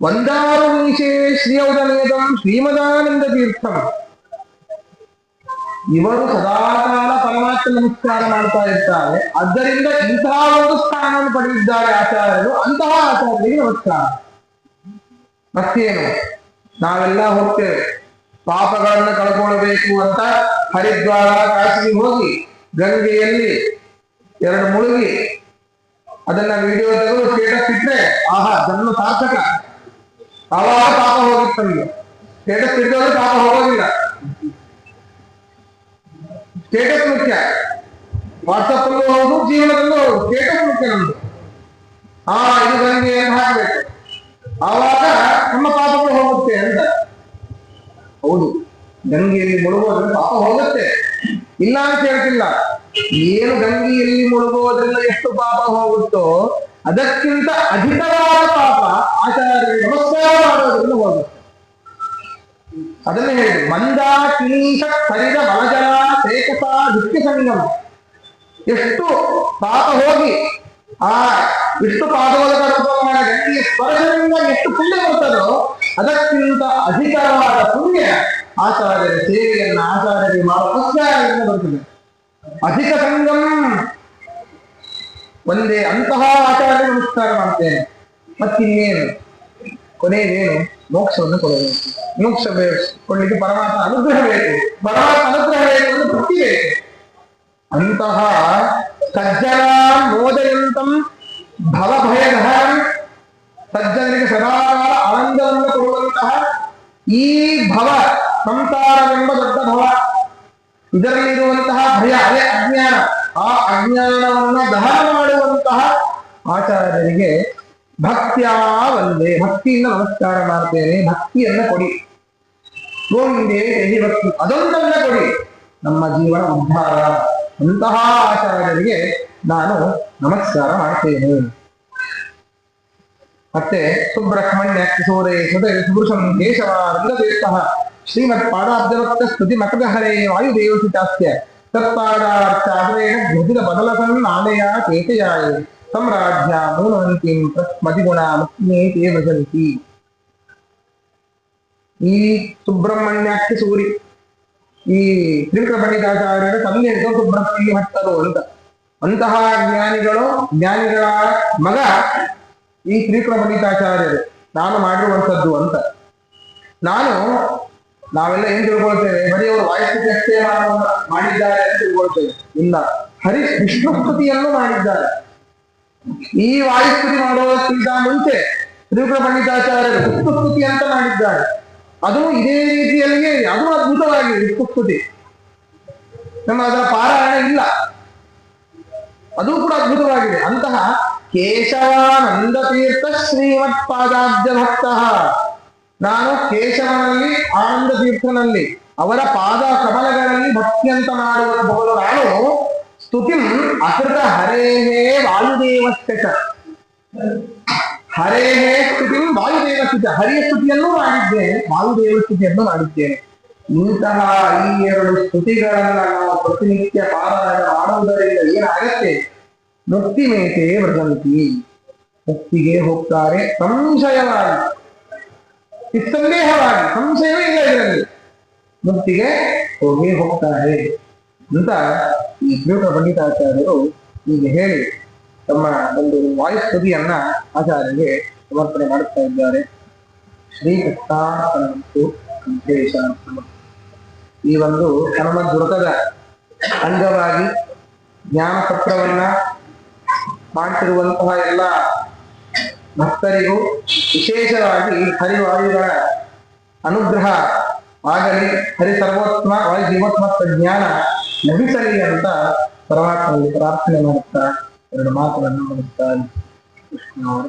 ವಂದಾರು ಮೀಶೆ ಶ್ರೀಯೌದನೇದಂ ಶ್ರೀಮದಾನಂದ ತೀರ್ಥಂ, ಇವರು ಸದಾಕಾಲ ಪರಮಾತ್ಮ ನಮಸ್ಕಾರ ಮಾಡ್ತಾ ಇರ್ತಾರೆ. ಆದ್ದರಿಂದ ಇಂತಹ ಒಂದು ಸ್ಥಾನವನ್ನು ಪಡೆದಿದ್ದಾರೆ ಆಚಾರ್ಯರು. ಅಂತಹ ಆಚಾರ್ಯರಿಗೆ ನಮಸ್ಕಾರ. ಮತ್ತೇನು, ನಾವೆಲ್ಲ ಹೋಗ್ತೇವೆ ಪಾಪಗಳನ್ನ ಕಳ್ಕೊಳ್ಬೇಕು ಅಂತ ಹರಿದ್ವಾರ ಕಾಶಿಗೆ ಹೋಗಿ ಗಂಗೆಯಲ್ಲಿ 2 ಮುಳುಗಿ ಅದನ್ನ ವಿಡಿಯೋ ತೆಗೆದು ಸ್ಟೇಟಸ್ ಇಟ್ರೆ ಆಹಾ ಜನ್ಮ ಸಾರ್ಥಕ. ಆವಾಗ ಪಾಪ ಹೋಗಿತ್ತು ನಮಗೆ. ಸ್ಟೇಟಸ್ ಇಟ್ಟೋದ್ರೆ ಪಾಪ ಹೋಗೋದಿಲ್ಲ. ಸ್ಟೇಟಸ್ ಮುಖ್ಯ. ವಾಟ್ಸಪ್ ಅಲ್ಲೂ ಹೌದು, ಜೀವನದಲ್ಲೂ ಹೌದು. ಸ್ಟೇಟಸ್ ಮುಖ್ಯ ನಮ್ದು. ಇದು ಗಂಗೆ ಅಂತ ಹಾಕ್ಬೇಕು. ಆವಾಗ ನಮ್ಮ ಪಾಪಗಳು ಹೋಗುತ್ತೆ ಅಂತ. ಹೌದು, ಗಂಗೆಯಲ್ಲಿ ಮುಳುಗೋದ್ರಿಂದ ಪಾಪ ಹೋಗುತ್ತೆ, ಇಲ್ಲ ಅಂತ ಹೇಳ್ತಿಲ್ಲ. ಏನು ಗಂಗೆಯಲ್ಲಿ ಮುಳುಗೋದ್ರಿಂದ ಎಷ್ಟು ಪಾಪ ಹೋಗುತ್ತೋ ಅದಕ್ಕಿಂತ ಅಧಿಕವಾದ ಪಾಪ ಆಚಾರ್ಯರಿಗೆ ನಮಸ್ಕಾರ ಮಾಡೋದ್ರಿಂದ ಹೋಗುತ್ತೆ. ಅದನ್ನೇ ಹೇಳಿ, ಮಂದ ಕಿನೀಶ ಹರಿದ ಮಲಜಲ ಸೇಕಸ ನಿತ್ಯ ಸಂಗಮ. ಎಷ್ಟು ಪಾಪ ಹೋಗಿ ವಿಷ್ಣು ಪಾದೋದಕ ರೂಪವಾದ ಗಂಗೆಯ ಸ್ಪರ್ಶದಿಂದ ಎಷ್ಟು ಪುಣ್ಯ ಬರ್ತದೋ ಅದಕ್ಕಿಂತ ಅಧಿಕವಾದ ಪುಣ್ಯ ಆಚಾರ್ಯರ ಸೇವೆಯನ್ನ ಆಚಾರ್ಯರಿಗೆ ಮಾಡುವ ಪಶ್ಚಾರದಿಂದ ಬರ್ತದೆ. ಅಧಿಕ ಸಂಗಮ್ ಒಂದೇ. ಅಂತಹ ಆಚಾರ್ಯ ನಮಸ್ಕಾರ ಮಾಡ್ತೇನೆ. ಮತ್ತಿನ್ನೇನು, ಕೊನೆಯದೇನು, ಮೋಕ್ಷವನ್ನು ಕೊಡಬೇಕು. ಮೋಕ್ಷ ಕೊಡ್ಲಿಕ್ಕೆ ಪರಮಾತ್ಮ ಅನುಗ್ರಹ ಬೇಕು. ಪರಮಾತ್ಮ ಅನುಗ್ರಹ ಬೇಕು ಅಂದ್ರೆ ಭಕ್ತಿ ಬೇಕು. ಅಂತಹ ಸಜ್ಜನ ಮೋದಯಂತಂ ಭವಭಯಧರಂ, ಸಜ್ಜನರಿಗೆ ಸದಾಕಾಲ ಆನಂದವನ್ನು ಕೊಡುವಂತಹ ಈ ಭವ ಸಂಸಾರವೆಂಬ ದೊಡ್ಡ ಭವ, ಇದರಲ್ಲಿರುವಂತಹ ಭಯ, ಅದೇ ಅಜ್ಞಾನ, ಆ ಅಜ್ಞಾನವನ್ನ ದಹನ ಮಾಡುವಂತಹ ಆಚಾರ್ಯರಿಗೆ ಭಕ್ತಿಯ ಒಂದೇ. ಭಕ್ತಿಯಿಂದ ನಮಸ್ಕಾರ ಮಾಡ್ತೇನೆ. ಭಕ್ತಿಯನ್ನ ಕೊಡಿ ಗೋವಿಂದೇ ದೇಹಿ ಭಕ್ತಿ, ಅದೊಂದನ್ನ ಕೊಡಿ, ನಮ್ಮ ಜೀವನ ಉದ್ಧಾರ. ಅಂತಹ ಆಚಾರ್ಯರಿಗೆ ನಾನು ನಮಸ್ಕಾರ ಮಾಡ್ತೇನೆ. ಮತ್ತೆ ಸುಬ್ರಹ್ಮಣ್ಯ ಸುಭೃಶಂ ಕೇಶವ ರಂಗದೇಶಃ ಶ್ರೀಮತ್ ಪಾದಾಬ್ಜವಕ್ತ ಸ್ತುತಿ ಮಕದಹರೇ ವಾಯುದೇವಸಿತಾಸ್ಯ ತತ್ಪಾದಾರ್ಚಾದರೇಣ ಘೃತಿದ ಬದಲಸನ್ ನಾಳೆಯ ಕೇತಯಾಯ ಸಾಮ್ರಾಜ್ಯ ಮೂಲವಂತಿಂ ಮತಿಗುಣ ಮುಕ್ತಿನೇತೇ ಭಜಂತಿ. ಈ ಸುಬ್ರಹ್ಮಣ್ಯಾಖ್ಯ ಸೂರಿ, ಈ ತ್ರಿವಿಕ್ರಮ ಪಂಡಿತಾಚಾರ್ಯರ ತಂದೆ ಸುಬ್ರಹ್ಮಣ್ಯ ಭಟ್ಟರು ಅಂತ. ಅಂತಹ ಜ್ಞಾನಿಗಳ ಮಗ ಈ ತ್ರಿವಿಕ್ರಮ ಪಂಡಿತಾಚಾರ್ಯರು ನಾನು ಮಾಡಿರುವಂಥದ್ದು ಅಂತ. ನಾವೆಲ್ಲ ಏನ್ ತಿಳ್ಕೊಳ್ತೇವೆ, ಬರೀ ಅವರು ವಾಯುಸ್ತುತಿ ಅಷ್ಟೇ ಮಾಡಿದ್ದಾರೆ ಅಂತ ತಿಳ್ಕೊಳ್ತೇವೆ. ಇಲ್ಲ, ವಿಷ್ಣುಸ್ತುತಿಯನ್ನು ಮಾಡಿದ್ದಾರೆ. ಈ ವಾಯುಸ್ತುತಿ ಮಾಡೋದಕ್ಕಿಂತ ಮುಂಚೆ ತ್ರಿವಿಕ್ರಮ ಪಂಡಿತಾಚಾರ್ಯರು ವಿಷ್ಣುಸ್ತುತಿ ಅಂತ ಮಾಡಿದ್ದಾರೆ. ಅದು ಇದೇ ರೀತಿಯಲ್ಲಿಯೇ, ಅದು ಅದ್ಭುತವಾಗಿದೆ ವಿಷ್ಣುಸ್ತುತಿ. ನಮ್ಮ ಅದರ ಪಾರಾಯಣ ಇಲ್ಲ, ಅದು ಕೂಡ ಅದ್ಭುತವಾಗಿದೆ. ಅಂತಹ ಕೇಶವಾನಂದ ತೀರ್ಥ ಶ್ರೀಮತ್ ಪಾದಾಬ್ಜ ಭಕ್ತ, ನಾನು ಕೇಶವನಲ್ಲಿ ಆನಂದ ತೀರ್ಥನಲ್ಲಿ ಅವರ ಪಾದ ಕಮಲಗಳಲ್ಲಿ ಭಕ್ತಿಯಂತ ಮಾಡುವಂತಹವರು. ನಾನು ಸ್ತುತಿಂ ಅಕೃತ ಹರೇಹೇ ವಾಯುದೇವಸ್ಯ, ಹರೇಹೇ ಸ್ತುತಿಂ ವಾಯುದೇವಸ್ಯ, ಹರಿಯ ಸ್ತುತಿಯನ್ನು ಮಾಡಿದ್ದೇನೆ, ವಾಯುದೇವ ಸ್ತುತಿಯನ್ನು ಮಾಡಿದ್ದೇನೆ. ಇಂತಹ ಈ 2 ಸ್ತುತಿಗಳನ್ನ ನಾವು ಪ್ರತಿನಿತ್ಯ ಪಾರಾಯಣ ಮಾಡುವುದರಿಂದ ಏನಾಗತ್ತೆ, ಮುಕ್ತಿ ಮೇತೆ ವ್ರಜಂತಿ, ಮುಕ್ತಿಗೆ ಹೋಗ್ತಾರೆ ಸಂಶಯವಾಗಿ, ನಿಸ್ಸಂದೇಹವಾಗಿ, ಸಂಶಯವೇ ಇಲ್ಲ ಇದರಲ್ಲಿ, ಮುಕ್ತಿಗೆ ಹೋಗ್ತಾರೆ ಅಂತ ಈ ತ್ರಿವಿಕ್ರಮ ಪಂಡಿತಾಚಾರ್ಯರು ಹೀಗೆ ಹೇಳಿ ತಮ್ಮ ಒಂದು ವಾಯುಸ್ತುತಿಯನ್ನ ಆಚಾರ್ಯರಿಗೆ ಸಮರ್ಪಣೆ ಮಾಡುತ್ತಾ ಇದ್ದಾರೆ. ಶ್ರೀಕೃಷ್ಣಾರ್ಪಣಮಸ್ತು. ಈ ಒಂದು ಹನುಮದ್ ವ್ರತದ ಅಂಗವಾಗಿ ಜ್ಞಾನ ಪತ್ರವನ್ನ ಮಾಡ್ತಿರುವಂತಹ ಎಲ್ಲ ಭಕ್ತರಿಗೂ ವಿಶೇಷವಾಗಿ ಹರಿವಾಯುಗಳ ಅನುಗ್ರಹ ಆಗಲಿ, ಹರಿ ಸರ್ವೋತ್ಮ ವಾಯು ಜೀವೋತ್ಮತ್ವ ಜ್ಞಾನ ಲಭಿಸಲಿ ಅಂತ ಪರಮಾತ್ಮನಲ್ಲಿ ಪ್ರಾರ್ಥನೆ ಮಾಡುತ್ತಾ 2 ಮಾತುಗಳನ್ನು ಮುಗಿಸ್ತಾರೆ. ಕೃಷ್ಣ ಅವರು